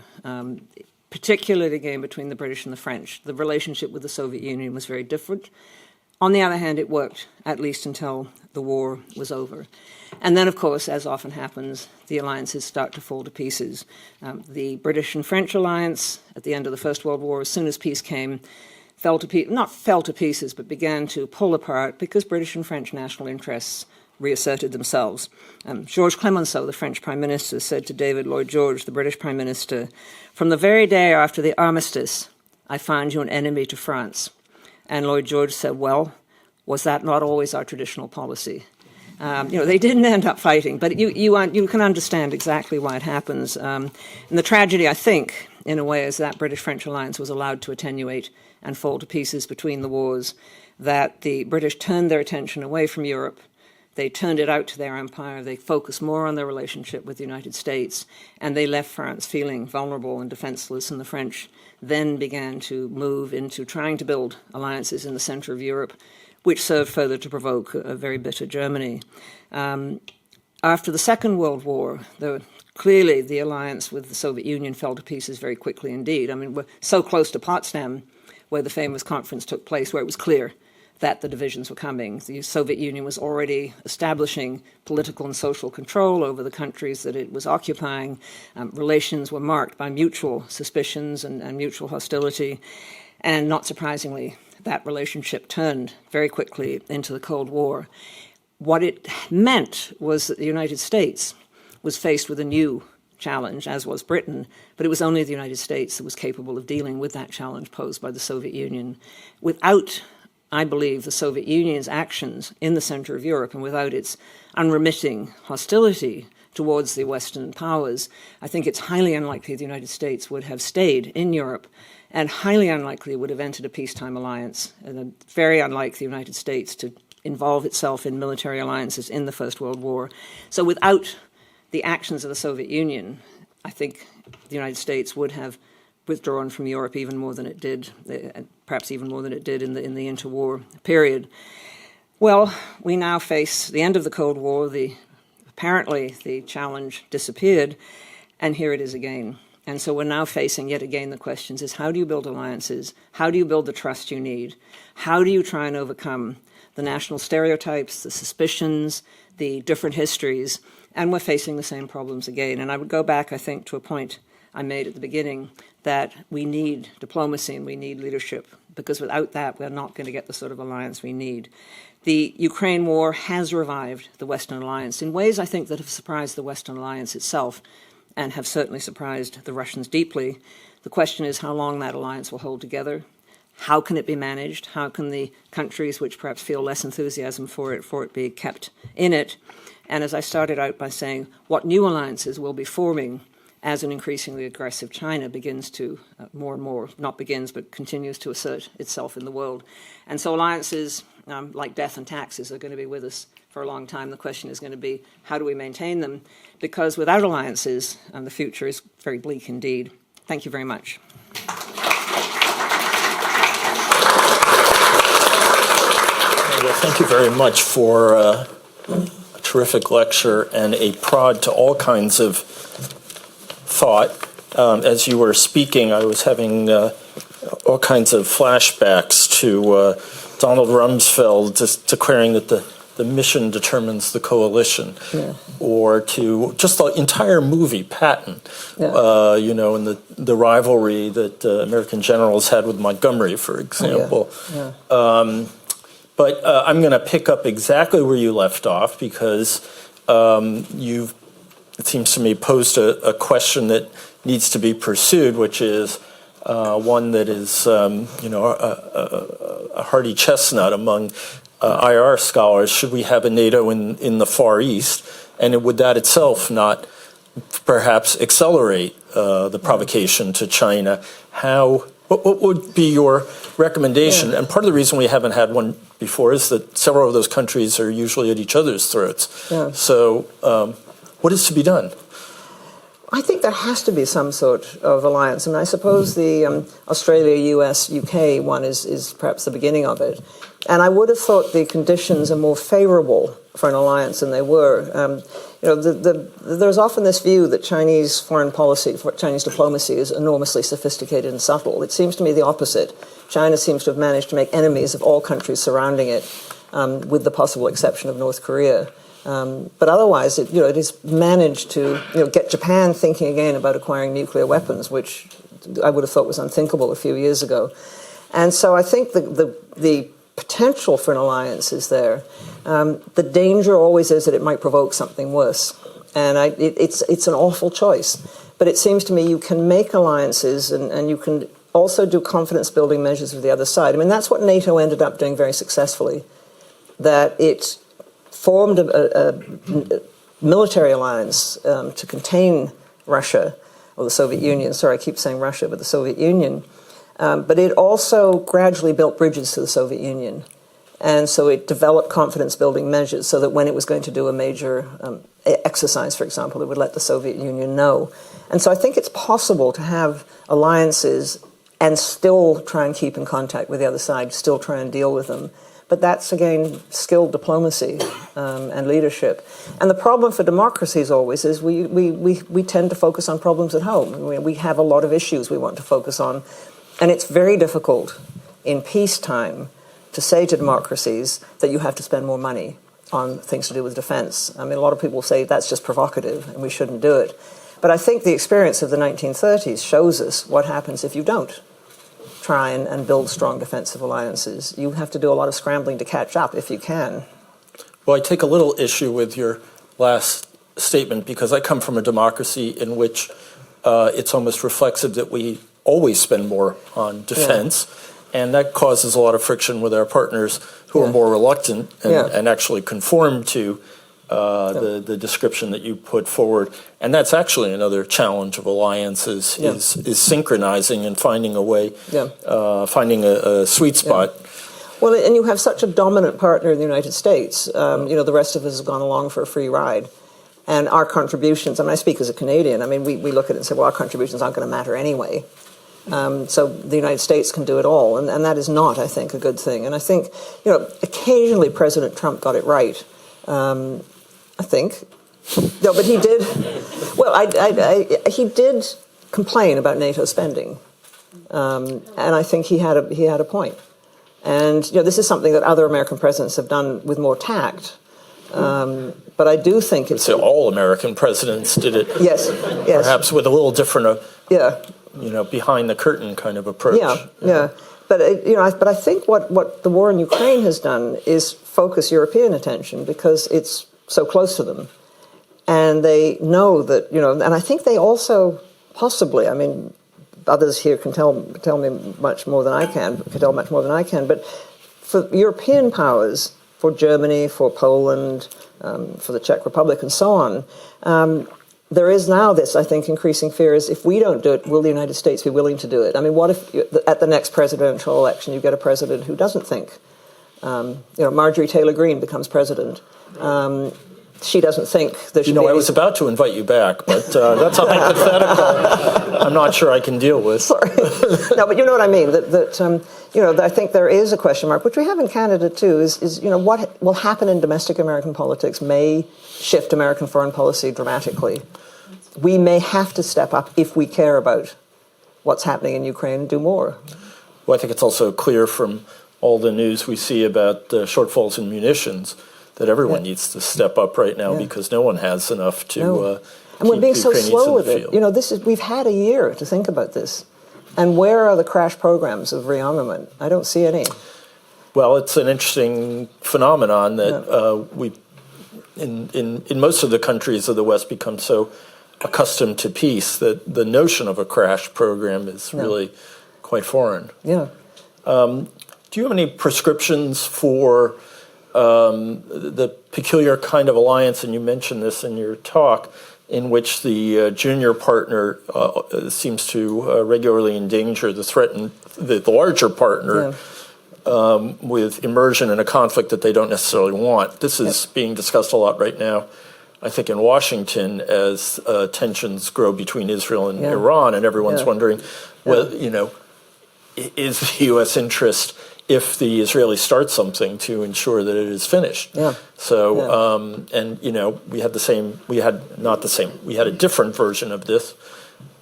Particularly again between the British and the French. The relationship with the Soviet Union was very different. On the other hand, it worked, at least until the war was over. And then, of course, as often happens, the alliances start to fall to pieces. The British and French alliance at the end of the First World War, as soon as peace came, not fell to pieces, but began to pull apart because British and French national interests reasserted themselves. Georges Clemenceau, the French Prime Minister, said to David Lloyd George, the British Prime Minister, "From the very day after the armistice, I found you an enemy to France." And Lloyd George said, "Well, was that not always our traditional policy?" They didn't end up fighting, but you can understand exactly why it happens. And the tragedy, I think, in a way, is that British-French alliance was allowed to attenuate and fall to pieces between the wars, that the British turned their attention away from Europe. They turned it out to their empire. They focused more on their relationship with the United States, and they left France feeling vulnerable and defenseless, and the French then began to move into trying to build alliances in the center of Europe, which served further to provoke a very bitter Germany. After the Second World War, clearly the alliance with the Soviet Union fell to pieces very quickly indeed. I mean, we're so close to Potsdam, where the famous conference took place, where it was clear that the divisions were coming. The Soviet Union was already establishing political and social control over the countries that it was occupying. Relations were marked by mutual suspicions and mutual hostility. And not surprisingly, that relationship turned very quickly into the Cold War. What it meant was that the United States was faced with a new challenge, as was Britain, but it was only the United States that was capable of dealing with that challenge posed by the Soviet Union. Without, I believe, the Soviet Union's actions in the center of Europe and without its unremitting hostility towards the Western powers, I think it's highly unlikely the United States would have stayed in Europe and highly unlikely would have entered a peacetime alliance, and very unlike the United States to involve itself in military alliances in the First World War. So without the actions of the Soviet Union, I think the United States would have withdrawn from Europe even more than it did, perhaps even more than it did in the interwar period. Well, we now face the end of the Cold War. Apparently the challenge disappeared, and here it is again. And so we're now facing yet again the questions is how do you build alliances? How do you build the trust you need? How do you try and overcome the national stereotypes, the suspicions, the different histories? And we're facing the same problems again. And I would go back, I think, to a point I made at the beginning, that we need diplomacy and we need leadership, because without that, we're not going to get the sort of alliance we need. The Ukraine war has revived the Western alliance in ways, I think, that have surprised the Western alliance itself and have certainly surprised the Russians deeply. The question is how long that alliance will hold together. How can it be managed? How can the countries which perhaps feel less enthusiasm for it be kept in it? And as I started out by saying, what new alliances will be forming as an increasingly aggressive China begins to more and more, not begins, but continues to assert itself in the world. And so alliances like death and taxes are going to be with us for a long time. The question is going to be, how do we maintain them? Because without alliances, the future is very bleak indeed. Thank you very much. Well, thank you very much for a terrific lecture and a prod to all kinds of thought. As you were speaking, I was having all kinds of flashbacks to Donald Rumsfeld just declaring that the mission determines the coalition, or to just the entire movie Patton, and the rivalry that American generals had with Montgomery, for example. But I'm going to pick up exactly where you left off, because you've it seems to me, posed a question that needs to be pursued, which is one that is, a hardy chestnut among IR scholars. Should we have a NATO in the Far East? And would that itself not perhaps accelerate the provocation to China? What would be your recommendation? And part of the reason we haven't had one before is that several of those countries are usually at each other's throats. So what is to be done? I think there has to be some sort of alliance. I suppose the Australia, US, UK one is perhaps the beginning of it. And I would have thought the conditions are more favorable for an alliance than they were. There's often this view that Chinese foreign policy, Chinese diplomacy is enormously sophisticated and subtle. It seems to me the opposite. China seems to have managed to make enemies of all countries surrounding it, with the possible exception of North Korea. But otherwise, it has managed to get Japan thinking again about acquiring nuclear weapons, which I would have thought was unthinkable a few years ago. And so I think the potential for an alliance is there. The danger always is that it might provoke something worse. And it's an awful choice. But it seems to me you can make alliances and you can also do confidence-building measures with the other side. That's what NATO ended up doing very successfully, that it formed a military alliance to contain Russia, or the Soviet Union. Sorry, I keep saying Russia, but the Soviet Union. But it also gradually built bridges to the Soviet Union. And so it developed confidence-building measures so that when it was going to do a major exercise, for example, it would let the Soviet Union know. And so I think it's possible to have alliances and still try and keep in contact with the other side, still try and deal with them. But that's, again, skilled diplomacy and leadership. And the problem for democracies always is we tend to focus on problems at home. We have a lot of issues we want to focus on. And it's very difficult in peacetime to say to democracies that you have to spend more money on things to do with defense. A lot of people say that's just provocative and we shouldn't do it. But I think the experience of the 1930s shows us what happens if you don't try and build strong defensive alliances. You have to do a lot of scrambling to catch up if you can. Well, I take a little issue with your last statement because I come from a democracy in which it's almost reflexive that we always spend more on defense, and that causes a lot of friction with our partners who are more reluctant and actually conform to the description that you put forward. And that's actually another challenge of alliances is synchronizing and finding a way, finding a sweet spot. Well, and you have such a dominant partner in the United States. The rest of us have gone along for a free ride. And our contributions, I speak as a Canadian, we look at it and say, well, our contributions aren't going to matter anyway. So the United States can do it all. And that is not, I think, a good thing. And I think, occasionally President Trump got it right. I think. No, but he did. Well, he did complain about NATO spending, and I think he had a point. And this is something that other American presidents have done with more tact. But I do think it's. So all American presidents did it. Yes. Perhaps with a little different. Behind the curtain kind of approach. But but I think what the war in Ukraine has done is focus European attention because it's so close to them, and they know that and I think they also possibly, others here can tell me much more than I can, but for European powers, for Germany, for Poland, for the Czech Republic, and so on. There is now this, I think, increasing fear is if we don't do it, will the United States be willing to do it? What if at the next presidential election you get a president who doesn't think? Marjorie Taylor Greene becomes president. She doesn't think there should be I was about to invite you back, but that's a hypothetical I'm not sure I can deal with. Sorry. No, but you know what I mean. I think there is a question mark, which we have in Canada too, is what will happen in domestic American politics may shift American foreign policy dramatically. We may have to step up if we care about what's happening in Ukraine and do more. Well, I think it's also clear from all the news we see about shortfalls in munitions that everyone needs to step up right now because no one has enough to and we're being so slow with it. Field. We've had a year to think about this. And where are the crash programs of rearmament? I don't see any. Well, it's an interesting phenomenon that in most of the countries of the West become so accustomed to peace that the notion of a crash program is really quite foreign. Yeah. Do you have any prescriptions for the peculiar kind of alliance, and you mentioned this in your talk, in which the junior partner seems to regularly endanger the larger partner with immersion in a conflict that they don't necessarily want? This is being discussed a lot right now, I think, in Washington as tensions grow between Israel and Iran, and everyone's wondering, well, is the U.S. interest, if the Israelis start something, to ensure that it is finished? So, and we had a different version of this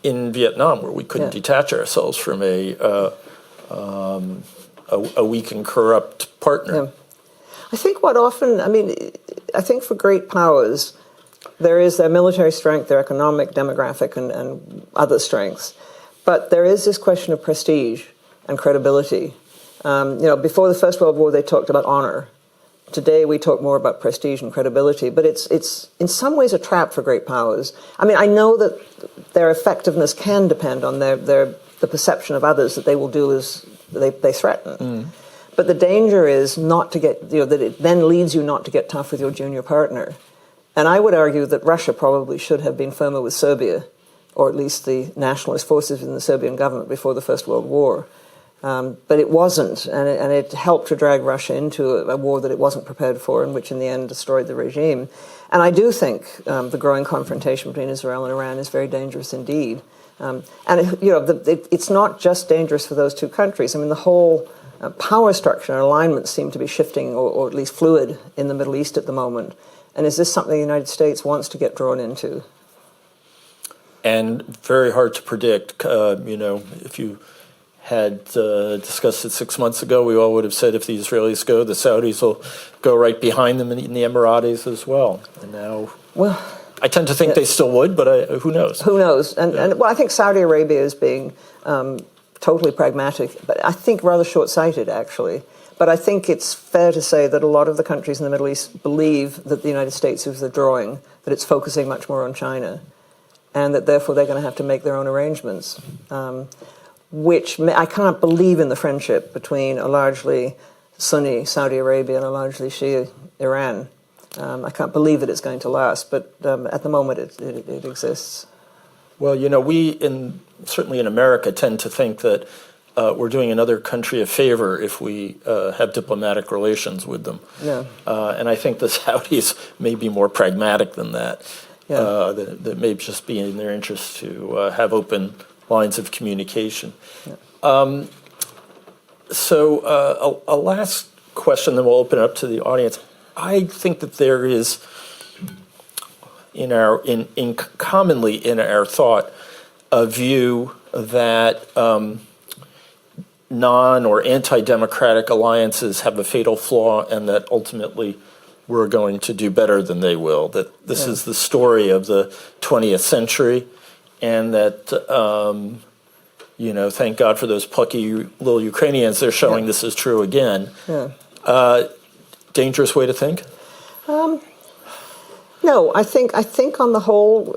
in Vietnam, where we couldn't detach ourselves from a weak and corrupt partner. I think I think for great powers, there is their military strength, their economic, demographic, and other strengths. But there is this question of prestige and credibility. Before the First World War, they talked about honor. Today, we talk more about prestige and credibility. But it's in some ways a trap for great powers. I know that their effectiveness can depend on the perception of others that they will do as they threaten. But the danger is not to get, that it then leads you not to get tough with your junior partner. And I would argue that Russia probably should have been firmer with Serbia, or at least the nationalist forces in the Serbian government before the First World War. But it wasn't, and it helped to drag Russia into a war that it wasn't prepared for, and which in the end destroyed the regime. And I do think the growing confrontation between Israel and Iran is very dangerous indeed. It's not just dangerous for those two countries. The whole power structure and alignment seem to be shifting, or at least fluid, in the Middle East at the moment. And is this something the United States wants to get drawn into? And very hard to predict. If you had discussed it 6 months ago, we all would have said if the Israelis go, the Saudis will go right behind them, in the Emiratis as well. And now, I tend to think they still would, but who knows? Who knows? And I think Saudi Arabia is being totally pragmatic, but I think rather short-sighted, actually. But I think it's fair to say that a lot of the countries in the Middle East believe that the United States is withdrawing, that it's focusing much more on China, and that therefore they're going to have to make their own arrangements. Which I can't believe in the friendship between a largely Sunni Saudi Arabia and a largely Shia Iran. I can't believe that it's going to last, but at the moment it exists. Well, we certainly in America tend to think that we're doing another country a favor if we have diplomatic relations with them. And I think the Saudis may be more pragmatic than that. That may just be in their interest to have open lines of communication. So a last question, then we'll open it up to the audience. I think that there is commonly in our thought a view that non or anti-democratic alliances have a fatal flaw, and that ultimately we're going to do better than they will. That this is the story of the 20th century. And that, thank God for those plucky little Ukrainians. They're showing this is true again. Dangerous way to think? No, I think on the whole,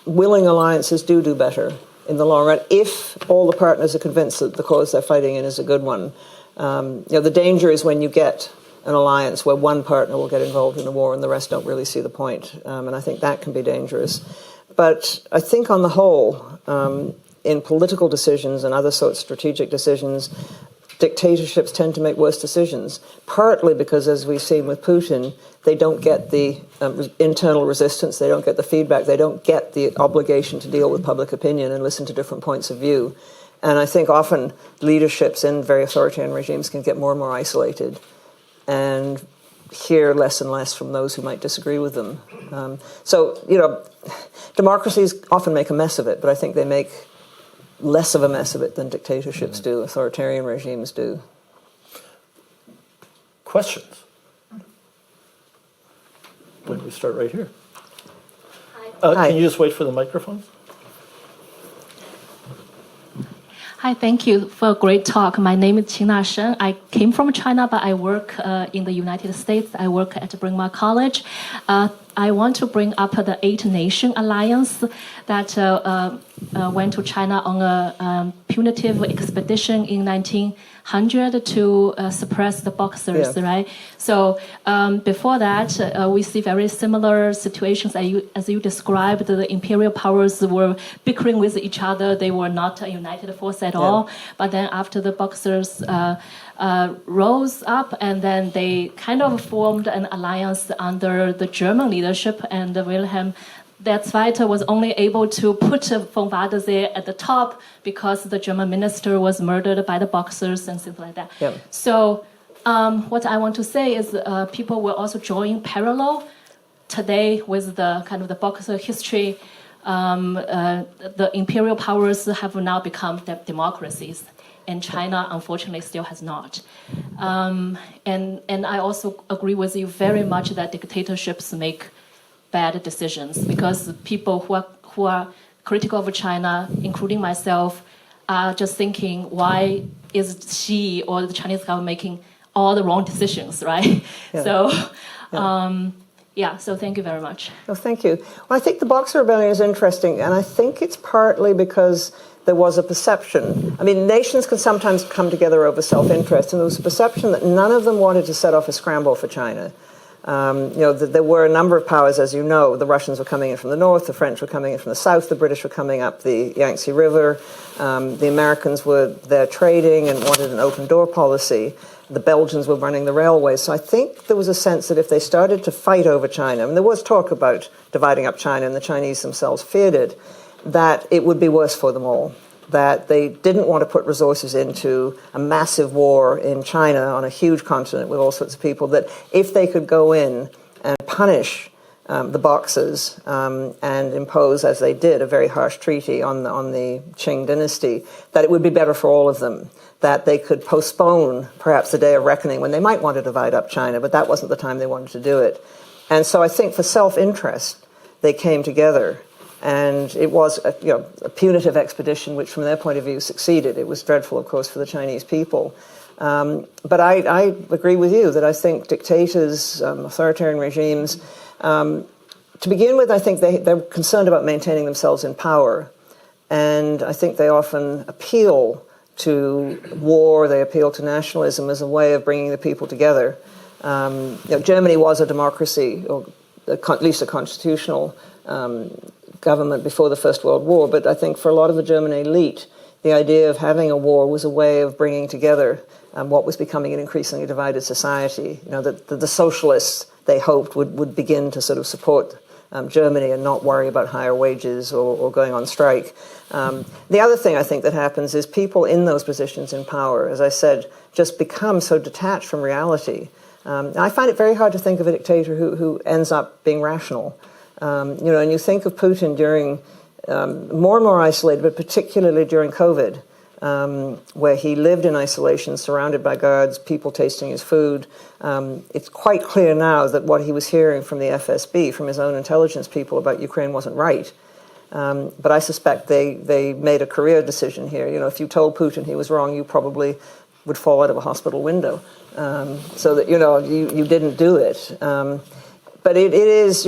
willing alliances do better in the long run if all the partners are convinced that the cause they're fighting in is a good one. The danger is when you get an alliance where one partner will get involved in the war and the rest don't really see the point. And I think that can be dangerous. But I think on the whole, in political decisions and other sorts of strategic decisions, dictatorships tend to make worse decisions, partly because, as we've seen with Putin, they don't get the internal resistance, they don't get the feedback, they don't get the obligation to deal with public opinion and listen to different points of view. And I think often leaderships in very authoritarian regimes can get more and more isolated and hear less and less from those who might disagree with them. Democracies often make a mess of it, but I think they make less of a mess of it than dictatorships do, authoritarian regimes do. Questions? Why don't we start right here? Hi. Can you just wait for the microphone? Hi, thank you for a great talk. My name is Qingna Shen. I came from China, but I work in the United States. I work at Bryn Mawr College. I want to bring up the 8-Nation Alliance that went to China on a punitive expedition in 1900 to suppress the Boxers, right? So before that, we see very similar situations as you described. The imperial powers were bickering with each other. They were not a united force at all. But then after the Boxers rose up, and then they kind of formed an alliance under the German leadership, and Wilhelm der Zweite was only able to put von Badesee at the top because the German minister was murdered by the Boxers and things like that. Yep. So what I want to say is people will also join parallel today with the kind of the Boxer history. The imperial powers have now become democracies, and China, unfortunately, still has not. And I also agree with you very much that dictatorships make bad decisions, because people who are critical of China, including myself, are just thinking, why is she or the Chinese government making all the wrong decisions, right? Yeah. So, yeah. So thank you very much. Oh, thank you. Well, I think the Boxer Rebellion is interesting, and I think it's partly because there was a perception. I mean, nations can sometimes come together over self-interest, and there was a perception that none of them wanted to set off a scramble for China. There were a number of powers, as you know. The Russians were coming in from the north, the French were coming in from the south, the British were coming up the Yangtze River, the Americans were there trading and wanted an open door policy. The Belgians were running the railways. So I think there was a sense that if they started to fight over China, and there was talk about dividing up China, and the Chinese themselves feared it, that it would be worse for them all. That they didn't want to put resources into a massive war in China on a huge continent with all sorts of people, that if they could go in and punish the Boxers and impose, as they did, a very harsh treaty on the Qing dynasty, that it would be better for all of them, that they could postpone perhaps the day of reckoning when they might want to divide up China, but that wasn't the time they wanted to do it. And so I think for self-interest, they came together. And it was a punitive expedition, which from their point of view succeeded. It was dreadful, of course, for the Chinese people. But I agree with you that I think dictators, authoritarian regimes, to begin with, I think they're concerned about maintaining themselves in power. And I think they often appeal to war, they appeal to nationalism as a way of bringing the people together. Germany was a democracy, or at least a constitutional government before the First World War, but I think for a lot of the German elite, the idea of having a war was a way of bringing together what was becoming an increasingly divided society. The socialists, they hoped, would begin to sort of support Germany and not worry about higher wages or going on strike. The other thing I think that happens is people in those positions in power, as I said, just become so detached from reality. I find it very hard to think of a dictator who ends up being rational. And you think of Putin during more and more isolated, but particularly during COVID, where he lived in isolation, surrounded by guards, people tasting his food. It's quite clear now that what he was hearing from the FSB, from his own intelligence people about Ukraine wasn't right. But I suspect they made a career decision here. If you told Putin he was wrong, you probably would fall out of a hospital window. So that, you didn't do it. But it is,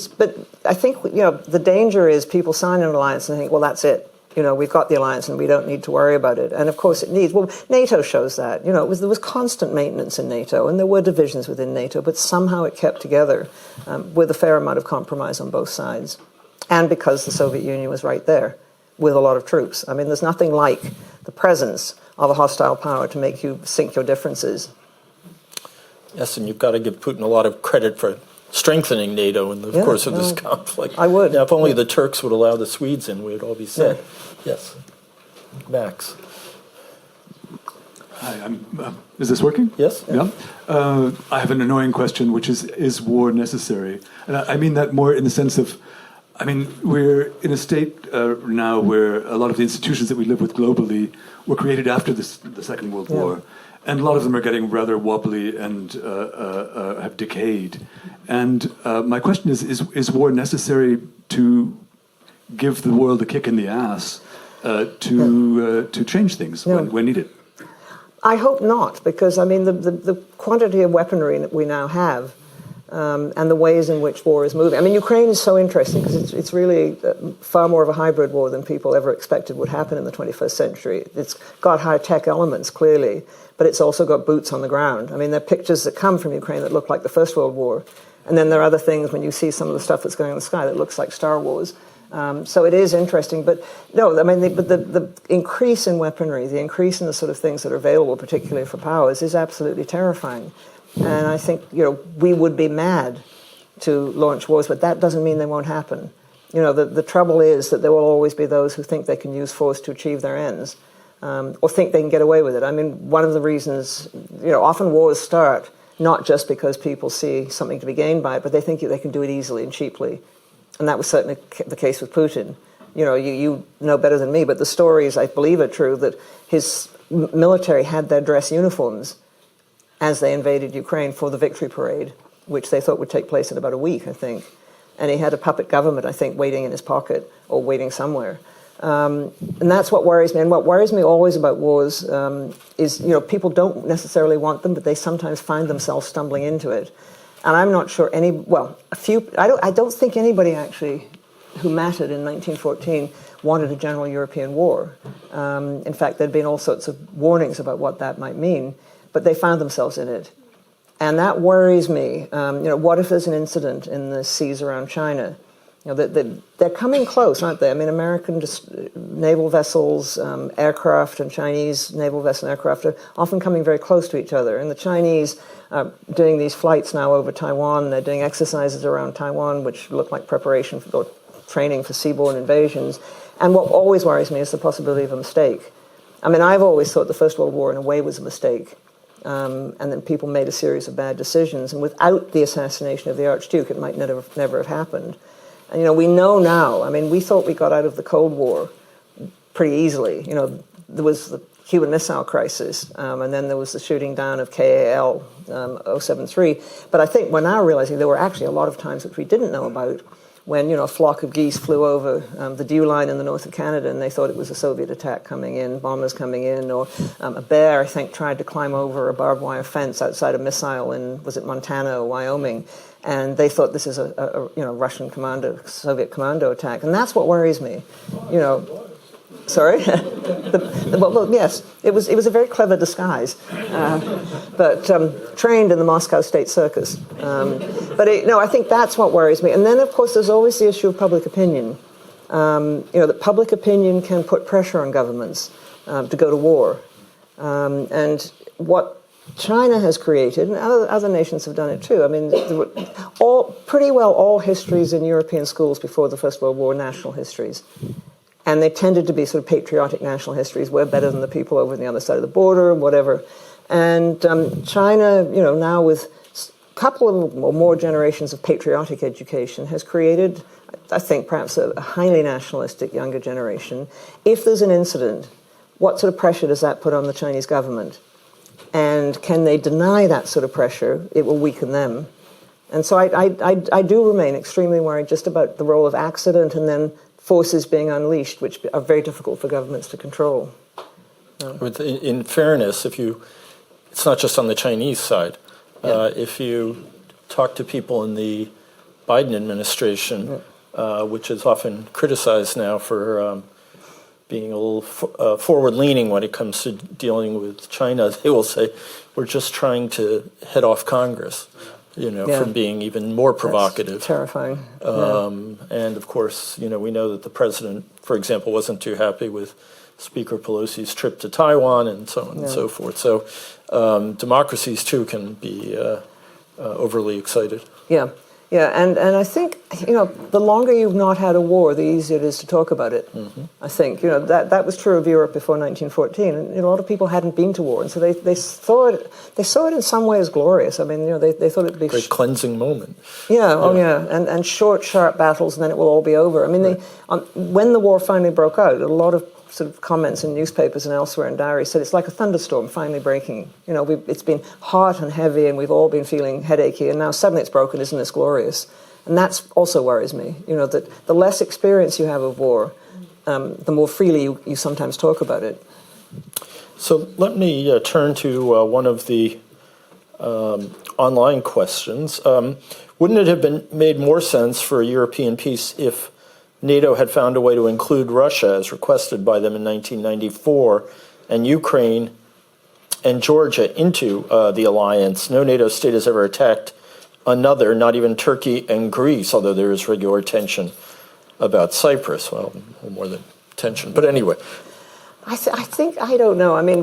but I think, the danger is people sign an alliance and think, well, that's it. We've got the alliance and we don't need to worry about it. And of course it needs, NATO shows that. There was constant maintenance in NATO, and there were divisions within NATO, but somehow it kept together with a fair amount of compromise on both sides. And because the Soviet Union was right there with a lot of troops. I mean, there's nothing like the presence of a hostile power to make you sink your differences. Yes, and you've got to give Putin a lot of credit for strengthening NATO in the course of this conflict. I would. Now, if only the Turks would allow the Swedes in, we would all be set. Yeah. Yes. Max. Hi, is this working? Yes. Yeah. I have an annoying question, which is war necessary? And I mean that more in the sense of, we're in a state now where a lot of the institutions that we live with globally were created after the Second World War. And a lot of them are getting rather wobbly and have decayed. And my question is war necessary to give the world a kick in the ass to change things when needed? I hope not, because, I mean, the quantity of weaponry that we now have and the ways in which war is moving. I mean, Ukraine is so interesting because it's really far more of a hybrid war than people ever expected would happen in the 21st century. It's got high-tech elements, clearly, but it's also got boots on the ground. I mean, there are pictures that come from Ukraine that look like the First World War, and then there are other things when you see some of the stuff that's going on in the sky that looks like Star Wars. So it is interesting, but no, I mean, the increase in weaponry, the increase in the sort of things that are available, particularly for powers, is absolutely terrifying. And I think, we would be mad to launch wars, but that doesn't mean they won't happen. The trouble is that there will always be those who think they can use force to achieve their ends, or think they can get away with it. I mean, one of the reasons, often wars start not just because people see something to be gained by it, but they think they can do it easily and cheaply. And that was certainly the case with Putin. You know better than me, but the stories, I believe, are true, that his military had their dress uniforms as they invaded Ukraine for the victory parade, which they thought would take place in about a week, I think. And he had a puppet government, I think, waiting in his pocket or waiting somewhere. And that's what worries me. And what worries me always about wars is, people don't necessarily want them, but they sometimes find themselves stumbling into it. And I'm not sure I don't think anybody actually who mattered in 1914 wanted a general European war. In fact, there'd been all sorts of warnings about what that might mean, but they found themselves in it. And that worries me. What if there's an incident in the seas around China? They're coming close, aren't they? I mean, American naval vessels, aircraft, and Chinese naval vessel aircraft are often coming very close to each other. And the Chinese are doing these flights now over Taiwan. They're doing exercises around Taiwan, which look like preparation or training for seaborne invasions. And what always worries me is the possibility of a mistake. I mean, I've always thought the First World War, in a way, was a mistake. And then people made a series of bad decisions. And without the assassination of the Archduke, it might never have happened. And, we know now, I mean, we thought we got out of the Cold War pretty easily. There was the Cuban Missile Crisis, and then there was the shooting down of KAL 073. But I think we're now realizing there were actually a lot of times which we didn't know about when, a flock of geese flew over the dew line in the north of Canada and they thought it was a Soviet attack coming in, bombers coming in, or a bear, I think, tried to climb over a barbed wire fence outside a missile in, was it Montana or Wyoming? And they thought this is a Russian Soviet commando attack. And that's what worries me. Sorry? Well, yes, it was a very clever disguise, but trained in the Moscow State Circus. I think that's what worries me. And then, of course, there's always the issue of public opinion. That public opinion can put pressure on governments to go to war. And what China has created, and other nations have done it too. I mean, pretty well all histories in European schools before the First World War were national histories. And they tended to be sort of patriotic national histories. We're better than the people over on the other side of the border, whatever. And China, now with a couple or more generations of patriotic education, has created, I think, perhaps a highly nationalistic younger generation. If there's an incident, what sort of pressure does that put on the Chinese government? And can they deny that sort of pressure? It will weaken them. And so I do remain extremely worried just about the role of accident and then forces being unleashed, which are very difficult for governments to control. In fairness, it's not just on the Chinese side. Yeah. If you talk to people in the Biden administration, which is often criticized now for being a little forward-leaning when it comes to dealing with China, they will say, we're just trying to head off Congress. From being even more provocative. That's terrifying. And of course, we know that the president, for example, wasn't too happy with Speaker Pelosi's trip to Taiwan and so on and so forth. So democracies, too, can be overly excited. Yeah, and I think, the longer you've not had a war, the easier it is to talk about it. Mm-hmm. I think, that was true of Europe before 1914. And a lot of people hadn't been to war, and so they saw it in some ways glorious. I mean, they thought it'd be... Great cleansing moment. Yeah, and short, sharp battles, and then it will all be over. I mean, when the war finally broke out, a lot of sort of comments in newspapers and elsewhere in diaries said it's like a thunderstorm finally breaking. It's been hot and heavy and we've all been feeling headachy and now suddenly it's broken. Isn't this glorious? And that also worries me, that the less experience you have of war, the more freely you sometimes talk about it. So let me turn to one of the online questions. Wouldn't it have been made more sense for European peace if NATO had found a way to include Russia, as requested by them in 1994, and Ukraine and Georgia into the alliance? No NATO state has ever attacked another, not even Turkey and Greece, although there is regular tension about Cyprus. Well, more than tension. But anyway. I think, I don't know. I mean,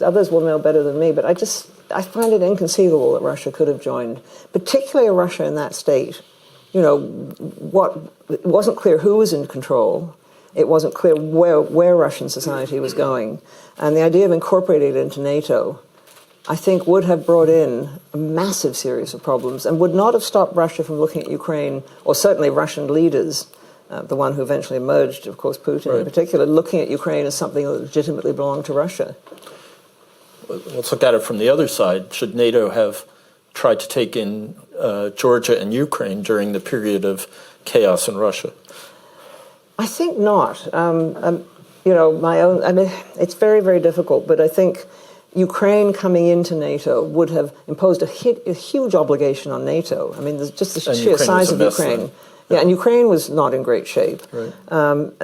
others will know better than me, but I find it inconceivable that Russia could have joined, particularly Russia in that state. You know, it wasn't clear who was in control. It wasn't clear where Russian society was going. And the idea of incorporating it into NATO, I think, would have brought in a massive series of problems and would not have stopped Russia from looking at Ukraine, or certainly Russian leaders, the one who eventually emerged, of course, Putin in particular, looking at Ukraine as something that legitimately belonged to Russia. Let's look at it from the other side. Should NATO have tried to take in Georgia and Ukraine during the period of chaos in Russia? I think not. You know, it's very, very difficult, but I think Ukraine coming into NATO would have imposed a huge obligation on NATO. I mean, just the sheer size of Ukraine. Yeah, and Ukraine was not in great shape, right.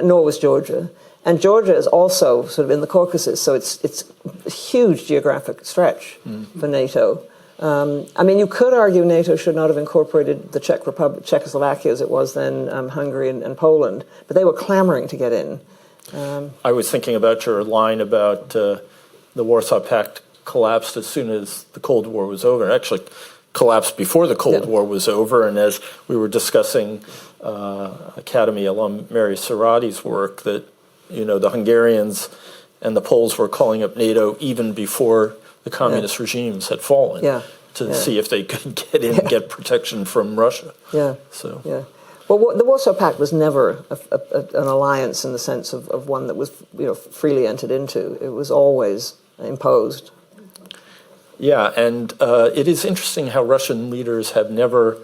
Nor was Georgia. And Georgia is also sort of in the Caucasus, so it's a huge geographic stretch for NATO. I mean, you could argue NATO should not have incorporated the Czech Republic, Czechoslovakia as it was then, Hungary and Poland, but they were clamoring to get in. I was thinking about your line about the Warsaw Pact collapsed as soon as the Cold War was over. It actually collapsed before the Cold War was over, and as we were discussing Academy alum Mary Serrati's work, that, you know, the Hungarians and the Poles were calling up NATO even before the communist regimes had fallen to see if they could get in and get protection from Russia. Well, the Warsaw Pact was never an alliance in the sense of one that was, you know, freely entered into. It was always imposed. Yeah, and it is interesting how Russian leaders have never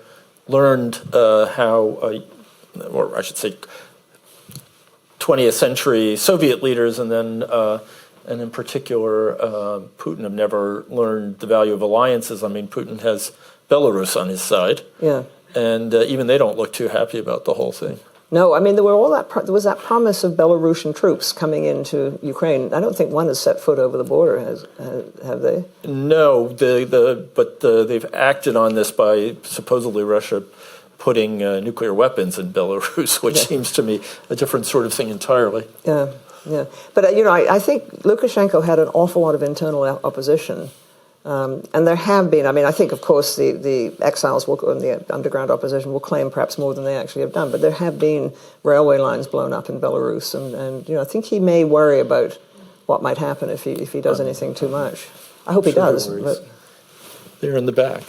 learned how, or I should say, 20th century Soviet leaders, and then in particular Putin, have never learned the value of alliances. I mean, Putin has Belarus on his side, and even they don't look too happy about the whole thing. No, I mean, there was that promise of Belarusian troops coming into Ukraine. I don't think one has set foot over the border, have they? No, but they've acted on this by supposedly Russia putting nuclear weapons in Belarus, which seems to me a different sort of thing entirely. Yeah. But, you know, I think Lukashenko had an awful lot of internal opposition. And there have been, I mean, I think, of course, the exiles and the underground opposition will claim perhaps more than they actually have done, but there have been railway lines blown up in Belarus, and you know, I think he may worry about what might happen if he does anything too much. I hope he does. But they're in the back.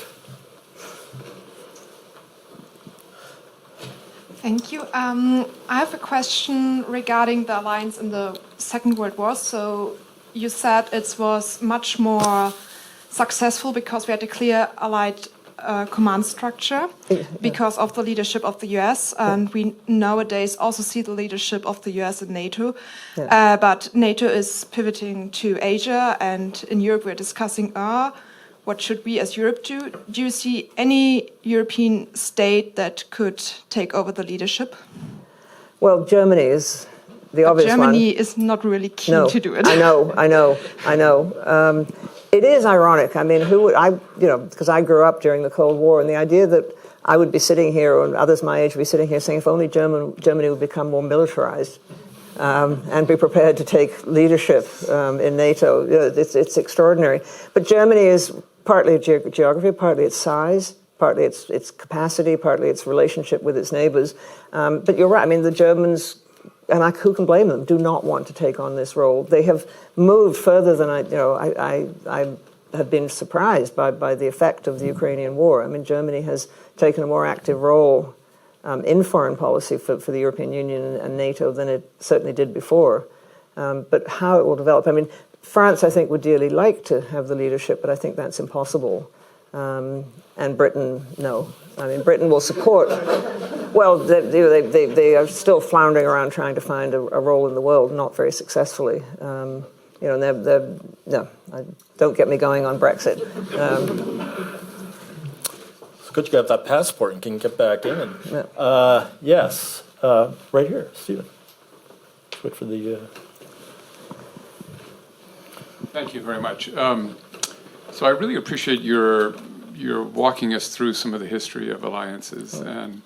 Thank you. I have a question regarding the alliance in the Second World War. So you said it was much more successful because we had a clear allied command structure because of the leadership of the US, and we nowadays also see the leadership of the US in NATO. But NATO is pivoting to Asia, and in Europe we're discussing what should we as Europe do? Do you see any European state that could take over the leadership? Well, Germany is the obvious one. Germany is not really keen to do it. I know. It is ironic. I mean, because I grew up during the Cold War, and the idea that I would be sitting here, or others my age would be sitting here saying, if only Germany would become more militarized and be prepared to take leadership in NATO, you know, it's extraordinary. But Germany is partly geography, partly its size, partly its capacity, partly its relationship with its neighbors. But you're right. I mean, the Germans, and who can blame them, do not want to take on this role. They have moved further than I have been surprised by the effect of the Ukrainian war. I mean, Germany has taken a more active role in foreign policy for the European Union and NATO than it certainly did before. But how it will develop, I mean, France, I think, would dearly like to have the leadership, but I think that's impossible. And Britain, no. I mean, Britain will support Well, they are still floundering around trying to find a role in the world, not very successfully. Don't get me going on Brexit. It's good you got that passport and can get back in. Yeah. Yes, right here, Stephen. Let's wait for the... Thank you very much. So I really appreciate your walking us through some of the history of alliances, and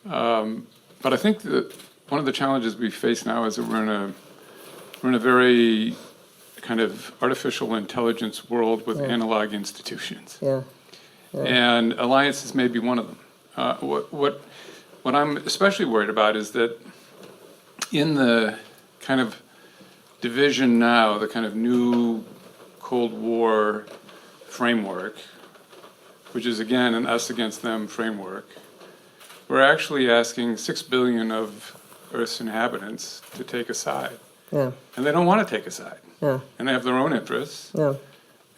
but I think that one of the challenges we face now is that we're in a very kind of artificial intelligence world with analog institutions. Yeah. And alliances may be one of them. What I'm especially worried about is that in the kind of division now, the kind of new Cold War framework, which is again an us against them framework, we're actually asking 6 billion of Earth's inhabitants to take a side. Yeah. And they don't want to take a side. Yeah. And they have their own interests. Yeah.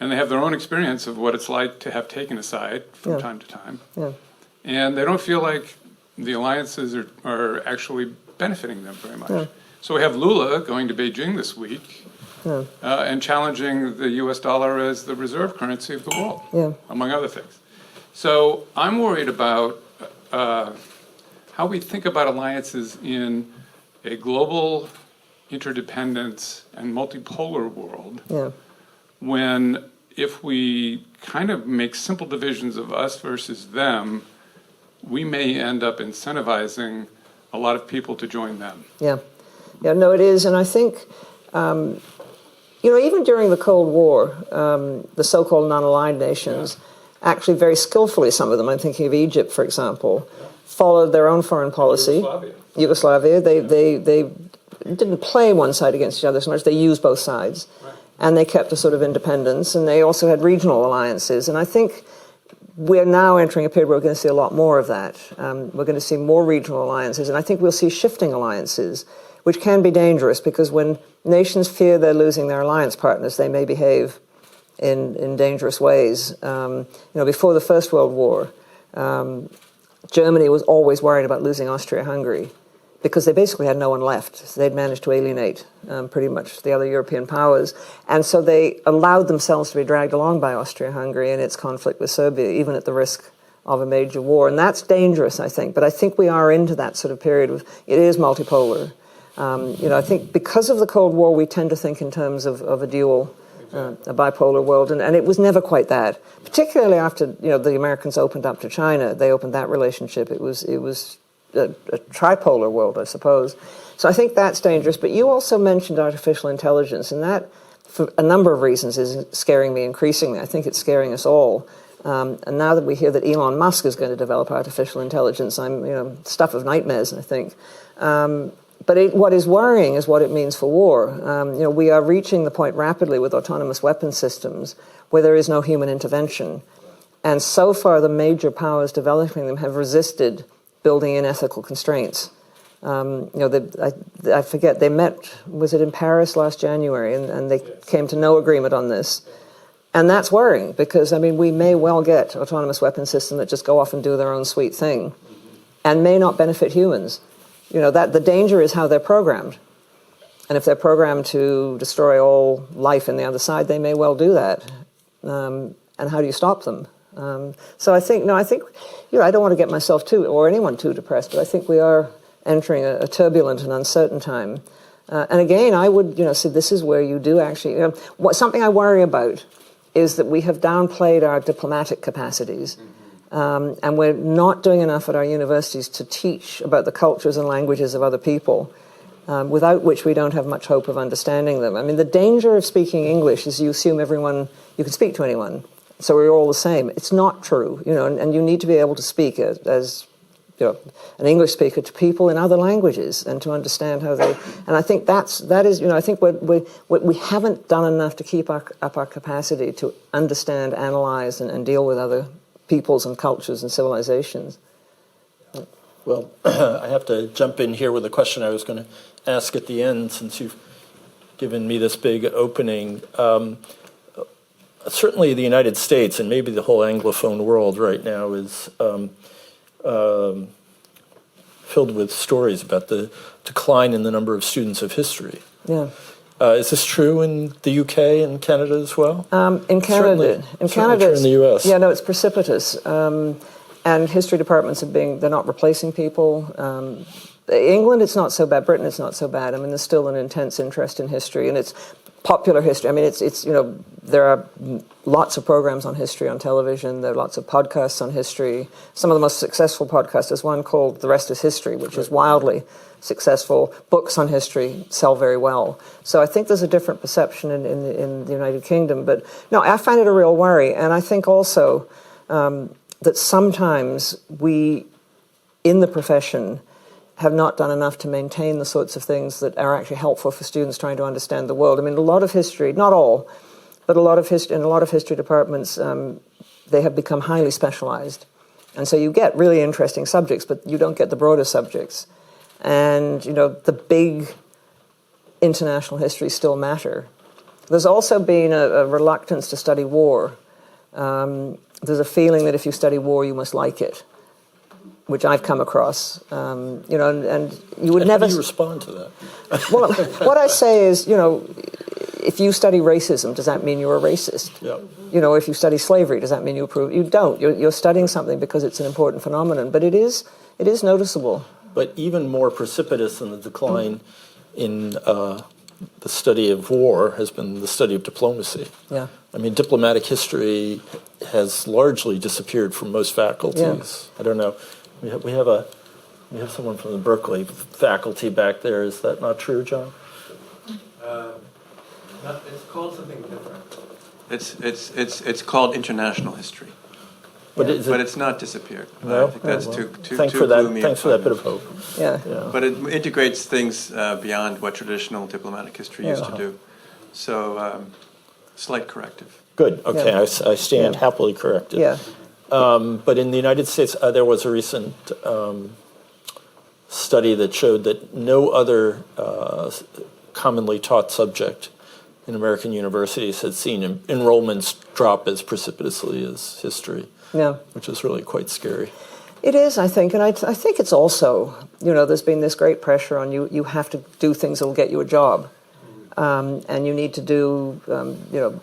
And they have their own experience of what it's like to have taken a side from time to time. Yeah. And they don't feel like the alliances are actually benefiting them very much. Yeah. So we have Lula going to Beijing this week and challenging the US dollar as the reserve currency of the world, among other things. So I'm worried about how we think about alliances in a global interdependence and multipolar world when if we kind of make simple divisions of us versus them, we may end up incentivizing a lot of people to join them. Yeah, no, it is. And I think, even during the Cold War, the so-called non-aligned nations, actually very skillfully, some of them, I'm thinking of Egypt, for example, followed their own foreign policy. Yugoslavia. They didn't play one side against each other so much. They used both sides. Right. And they kept a sort of independence. And they also had regional alliances. And I think we're now entering a period where we're going to see a lot more of that. We're going to see more regional alliances. And I think we'll see shifting alliances, which can be dangerous because when nations fear they're losing their alliance partners, they may behave in dangerous ways. Before the First World War, Germany was always worried about losing Austria-Hungary because they basically had no one left. They'd managed to alienate pretty much the other European powers. And so they allowed themselves to be dragged along by Austria-Hungary in its conflict with Serbia, even at the risk of a major war. And that's dangerous, I think. But I think we are into that sort of period. It is multipolar. I think because of the Cold War, we tend to think in terms of a dual, a bipolar world. And it was never quite that. Particularly after, the Americans opened up to China. They opened that relationship. It was a tripolar world, I suppose. So I think that's dangerous. But you also mentioned artificial intelligence, and that, for a number of reasons, is scaring me increasingly. I think it's scaring us all. And now that we hear that Elon Musk is going to develop artificial intelligence, I'm, stuff of nightmares, I think. But what is worrying is what it means for war. We are reaching the point rapidly with autonomous weapon systems where there is no human intervention. And so far, the major powers developing them have resisted building in ethical constraints. I forget, they met, was it in Paris last January, and they came to no agreement on this. And that's worrying because, we may well get autonomous weapon systems that just go off and do their own sweet thing and may not benefit humans. That the danger is how they're programmed. And if they're programmed to destroy all life in the other side, they may well do that. And how do you stop them? So I think, I don't want to get myself or anyone too depressed, but I think we are entering a turbulent and uncertain time. And again, I would, say this is where you do actually, something I worry about is that we have downplayed our diplomatic capacities. And we're not doing enough at our universities to teach about the cultures and languages of other people, without which we don't have much hope of understanding them. The danger of speaking English is you assume you can speak to anyone. So we're all the same. It's not true, and you need to be able to speak as an English speaker to people in other languages and to understand how they. And I think that is, I think we haven't done enough to keep up our capacity to understand, analyze, and deal with other peoples and cultures and civilizations. Well, I have to jump in here with a question I was going to ask at the end since you've given me this big opening. Certainly the United States and maybe the whole Anglophone world right now is filled with stories about the decline in the number of students of history. Yeah. Is this true in the UK and Canada as well? In Canada, Certainly true in the US. Yeah, no, it's precipitous. And history departments they're not replacing people. England, it's not so bad. Britain, it's not so bad. I mean, there's still an intense interest in history, and it's popular history. I mean, it's there are lots of programs on history on television. There are lots of podcasts on history. Some of the most successful podcasts, there's one called The Rest is History, which is wildly successful. Books on history sell very well. So I think there's a different perception in the United Kingdom. But no, I find it a real worry. And I think also that sometimes we, in the profession, have not done enough to maintain the sorts of things that are actually helpful for students trying to understand the world. I mean, a lot of history, not all, but a lot of history departments, they have become highly specialized. And so you get really interesting subjects, but you don't get the broader subjects. And, the big international histories still matter. There's also been a reluctance to study war. There's a feeling that if you study war, you must like it, which I've come across. And you would never... How do you respond to that? Well, what I say is, if you study racism, does that mean you're a racist? Yeah. If you study slavery, does that mean you approve? You don't. You're studying something because it's an important phenomenon, but it is noticeable. But even more precipitous than the decline in the study of war has been the study of diplomacy. Yeah. I mean, diplomatic history has largely disappeared from most faculties. Yeah. I don't know. We have someone from the Berkeley faculty back there. Is that not true, John? It's called something different. It's called international history. But, But it's not disappeared. No? I think that's Well, too thanks too for that. gloomy. Thanks for that bit of hope. Yeah. Yeah. But it integrates things beyond what traditional diplomatic history used to do. So, slight corrective. Good. Okay, Yeah. I stand happily corrected. Yeah. But in the United States, there was a recent study that showed that no other commonly taught subject in American universities had seen enrollments drop as precipitously as history. Yeah. Which is really quite scary. It is, I think, and I think it's also, there's been this great pressure on you. You have to do things that will get you a job, and you need to do,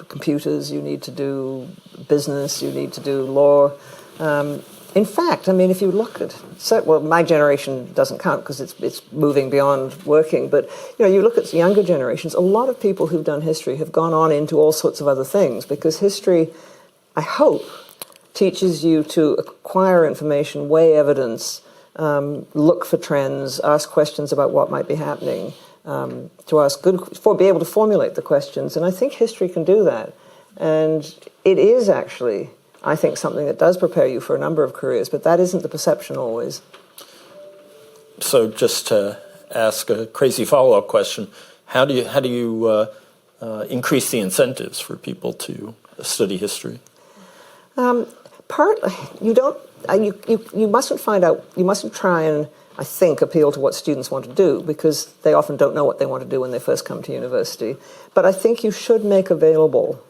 computers. You need to do business. You need to do law. In fact, I mean, if you look at, my generation doesn't count because it's moving beyond working. But you look at younger generations. A lot of people who've done history have gone on into all sorts of other things because history, I hope, teaches you to acquire information, weigh evidence, look for trends, ask questions about what might be happening, be able to formulate the questions. And I think history can do that. And it is actually, I think, something that does prepare you for a number of careers, but that isn't the perception always. So just to ask a crazy follow-up question, how do you increase the incentives for people to study history? Partly, you mustn't find out, you mustn't try and, I think, appeal to what students want to do because they often don't know what they want to do when they first come to university. But I think you should make available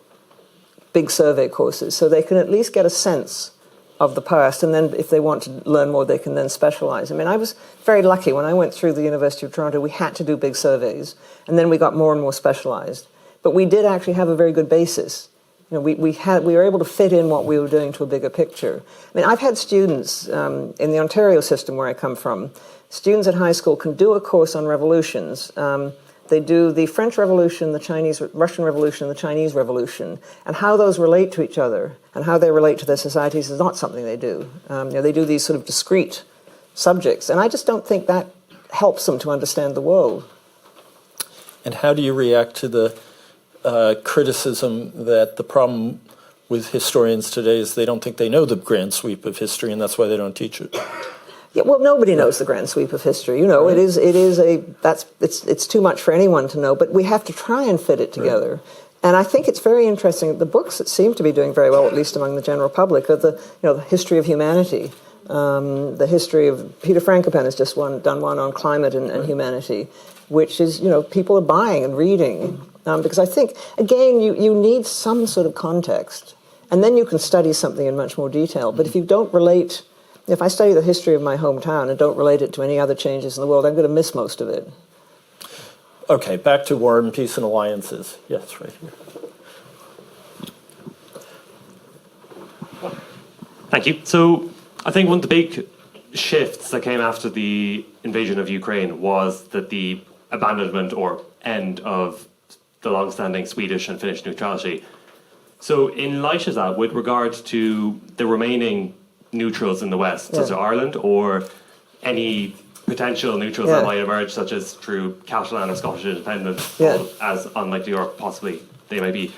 big survey courses so they can at least get a sense of the past, and then if they want to learn more, they can then specialize. I mean, I was very lucky when I went through the University of Toronto. We had to do big surveys, and then we got more and more specialized. But we did actually have a very good basis. We were able to fit in what we were doing to a bigger picture. I mean, I've had students in the Ontario system where I come from. Students at high school can do a course on revolutions. They do the French Revolution, the Russian Revolution, and the Chinese Revolution, and how those relate to each other and how they relate to their societies is not something they do. They do these sort of discrete subjects, and I just don't think that helps them to understand the world. And how do you react to the criticism that the problem with historians today is they don't think they know the grand sweep of history, and that's why they don't teach it? Yeah, well, nobody knows the grand sweep of history. Right. It's too much for anyone to know, but we have to try and fit it together. Right. And I think it's very interesting. The books that seem to be doing very well, at least among the general public, are the history of humanity. The history of Peter Frankopan has just done one on climate and humanity, which is people are buying and reading because I think again you need some sort of context, and then you can study something in much more detail. But if you don't relate, If I study the history of my hometown and don't relate it to any other changes in the world, I'm going to miss most of it. Okay, back to war and peace and alliances. Yes, right here. Thank you. So I think one of the big shifts that came after the invasion of Ukraine was that the abandonment or end of the long-standing Swedish and Finnish neutrality. So in light of that, with regard to the remaining neutrals in the West, such as Ireland, or any potential neutrals that might emerge, such as through Catalan or Scottish independence, as unlikely or possibly they may be,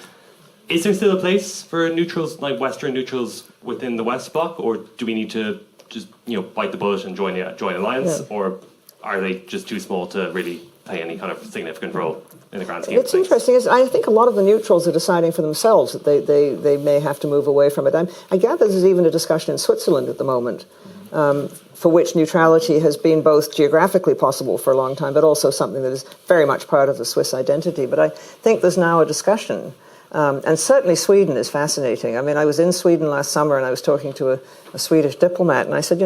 is there still a place for neutrals, like Western neutrals, within the West Bloc, or do we need to just bite the bullet and join alliance, or are they just too small to really play any kind of significant role in the grand scheme of It's things? interesting. I think a lot of the neutrals are deciding for themselves that they may have to move away from it. I gather there's even a discussion in Switzerland at the moment for which neutrality has been both geographically possible for a long time, but also something that is very much part of the Swiss identity. But I think there's now a discussion. And certainly Sweden is fascinating. I mean, I was in Sweden last summer and I was talking to a Swedish diplomat and I said,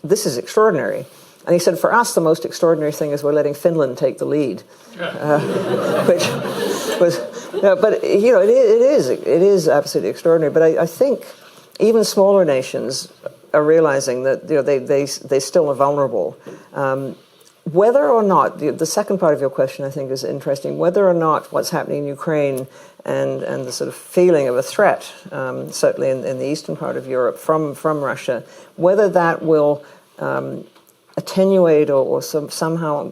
this is extraordinary. And he said, for us, the most extraordinary thing is we're letting Finland take the lead. Which was, but it is absolutely extraordinary. But I think even smaller nations are realizing that they still are vulnerable. Whether or not, the second part of your question I think is interesting, whether or not what's happening in Ukraine and the sort of feeling of a threat, certainly in the eastern part of Europe from Russia, whether that will attenuate or somehow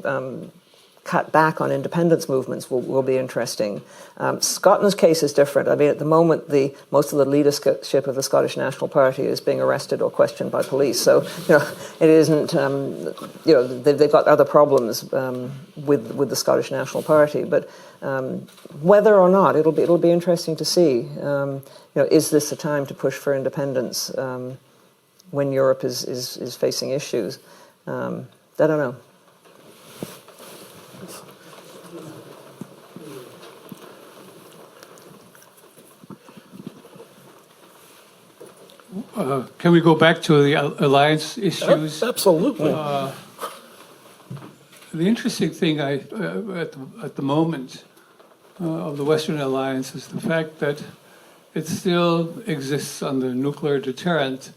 cut back on independence movements will be interesting. Scotland's case is different. I mean, at the moment, most of the leadership of the Scottish National Party is being arrested or questioned by police. So, it isn't. They've got other problems with the Scottish National Party. But whether or not, it'll be interesting to see. Is this a time to push for independence when Europe is facing issues? I don't know. Can we go back to the alliance issues? Absolutely. The interesting thing at the moment of the Western alliance is the fact that it still exists under nuclear deterrent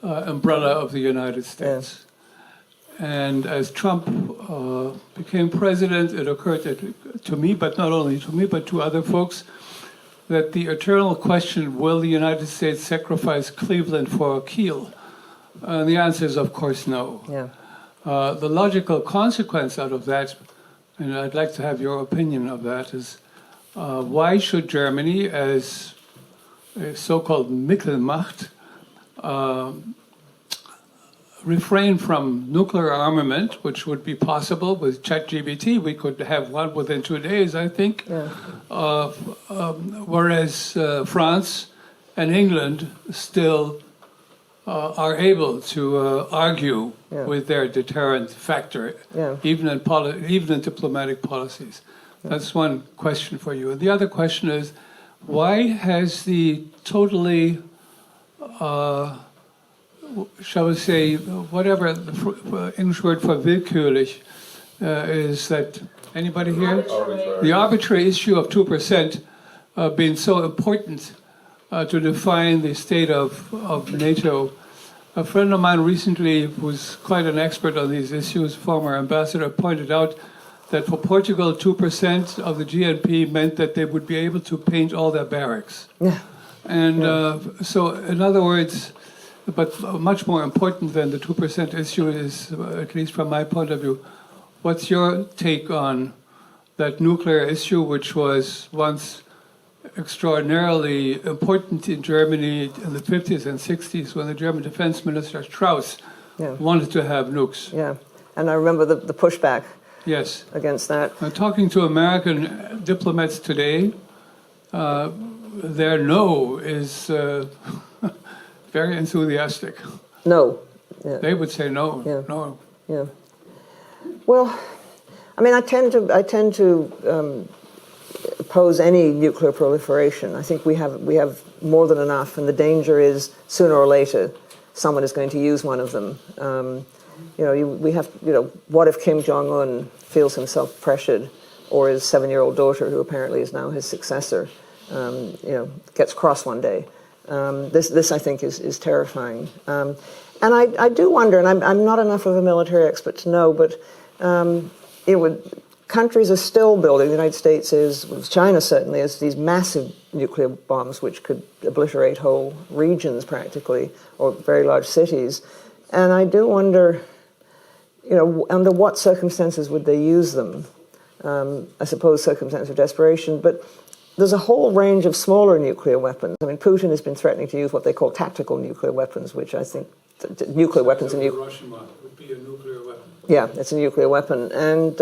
umbrella of the United States. And as Trump became president, it occurred to me, but not only to me, but to other folks, that the eternal question, will the United States sacrifice Cleveland for Kiel? And the answer is, of course, no. Yeah. The logical consequence out of that, and I'd like to have your opinion of that, is why should Germany, as a so-called Mittelmacht, refrain from nuclear armament, which would be possible with ChatGPT. We could have one within 2 days, I think. Yeah. Whereas France and England still are able to argue with their deterrent factor, even in diplomatic policies. That's one question for you. And the other question is, why has the totally shall we say, whatever the English word for willkürlich is that, anybody here? The arbitrary issue of 2% being so important to define the state of NATO. A friend of mine recently, who's quite an expert on these issues, former ambassador, pointed out that for Portugal, 2% of the GNP meant that they would be able to paint all their barracks. Yeah. And so, in other words, but much more important than the 2% issue is, at least from my point of view, what's your take on that nuclear issue, which was once extraordinarily important in Germany in the 50s and 60s when the German defense minister Strauss wanted to have nukes? Yeah, and I remember the pushback against that. Talking to American diplomats today, their no is very enthusiastic. No. Yeah. They would say no. Yeah. No. Yeah. Well, I mean, I tend to oppose any nuclear proliferation. I think we have more than enough, and the danger is sooner or later someone is going to use one of them. What if Kim Jong-un feels himself pressured, or his 7-year-old daughter, who apparently is now his successor, gets cross one day? This I think is terrifying. And I do wonder, and I'm not enough of a military expert to know, but countries are still building, the United States is, China certainly is, these massive nuclear bombs which could obliterate whole regions practically, or very large cities. And I do wonder, under what circumstances would they use them? I suppose circumstances of desperation, but there's a whole range of smaller nuclear weapons. I mean, Putin has been threatening to use what they call tactical nuclear weapons, which I think nuclear weapons and Hiroshima would be a nuclear weapon. Yeah, it's a nuclear weapon. And,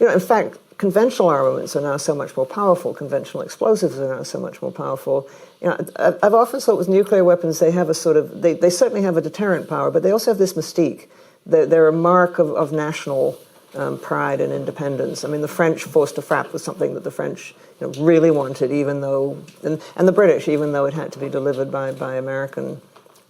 in fact, conventional armaments are now so much more powerful. Conventional explosives are now so much more powerful. I've often thought with nuclear weapons, they have a sort of, they certainly have a deterrent power, but they also have this mystique. They're a mark of national pride and independence. I mean, the French forced to frappe was something that the French really wanted, even though, and the British, even though it had to be delivered by American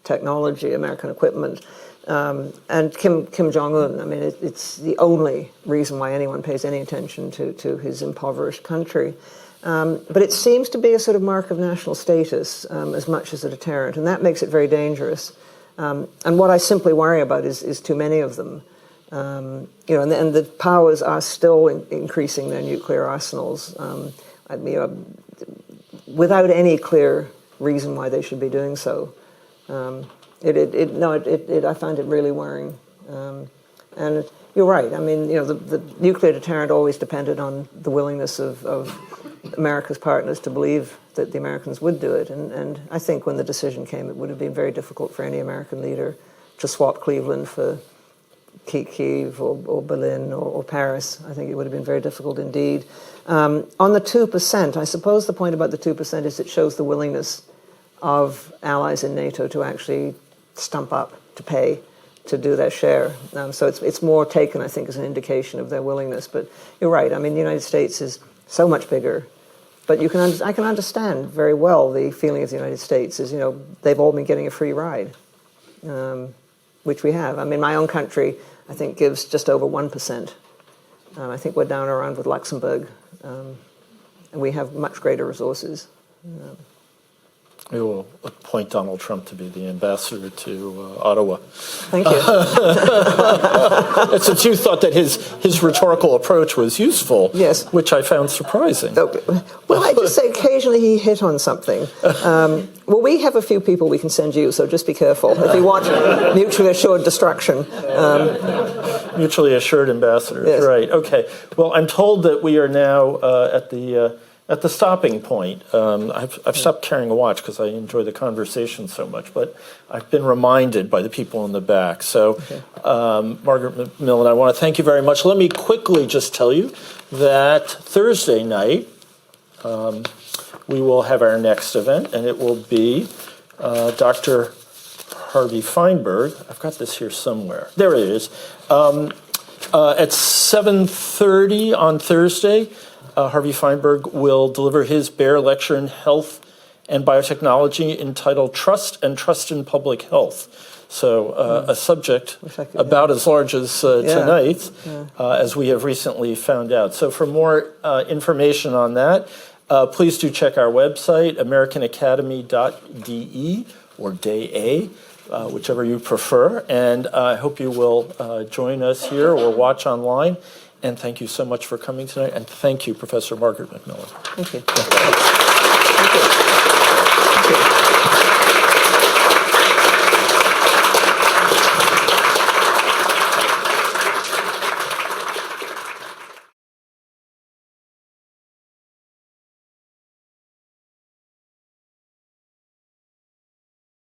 technology, American equipment. And Kim Jong-un, I mean, it's the only reason why anyone pays any attention to his impoverished country. But it seems to be a sort of mark of national status as much as a deterrent, and that makes it very dangerous. And what I simply worry about is too many of them. And the powers are still increasing their nuclear arsenals without any clear reason why they should be doing so. I find it really worrying. And you're right. I mean, the nuclear deterrent always depended on the willingness of America's partners to believe that the Americans would do it. And I think when the decision came, it would have been very difficult for any American leader to swap Cleveland for Kiev or Berlin or Paris. I think it would have been very difficult indeed. On the 2%, I suppose the point about the 2% is it shows the willingness of allies in NATO to actually stump up, to pay, to do their share. So it's more taken, I think, as an indication of their willingness. But you're right. I mean, the United States is so much bigger. But I can understand very well the feeling of the United States is, they've all been getting a free ride, which we have. I mean, my own country, I think, gives just over 1%. I think we're down around with Luxembourg. And we have much greater resources. We will appoint Donald Trump to be the ambassador to Ottawa. Thank you. Since you thought that his rhetorical approach was useful, yes, which I found surprising. Well, I just say occasionally he hit on something. Well, we have a few people we can send you, so just be careful if you want mutually assured destruction. Mutually assured ambassadors, yes. Right? Okay. Well, I'm told that we are now at the stopping point. I've stopped carrying a watch because I enjoy the conversation so much, but I've been reminded by the people in the back. So, Margaret MacMillan, I want to thank you very much. Let me quickly just tell you that Thursday night we will have our next event, and it will be Dr. Harvey Feinberg. I've got this here somewhere. There it is. At 7:30 on Thursday, Harvey Feinberg will deliver his Baer Lecture in Health and Biotechnology entitled Trust and Trust in Public Health. So a subject about as large as tonight, as we have recently found out. So for more information on that, please do check our website, americanacademy.de or DE, whichever you prefer. And I hope you will join us here or watch online. And thank you so much for coming tonight. And thank you, Professor Margaret MacMillan. Thank you. Thank you.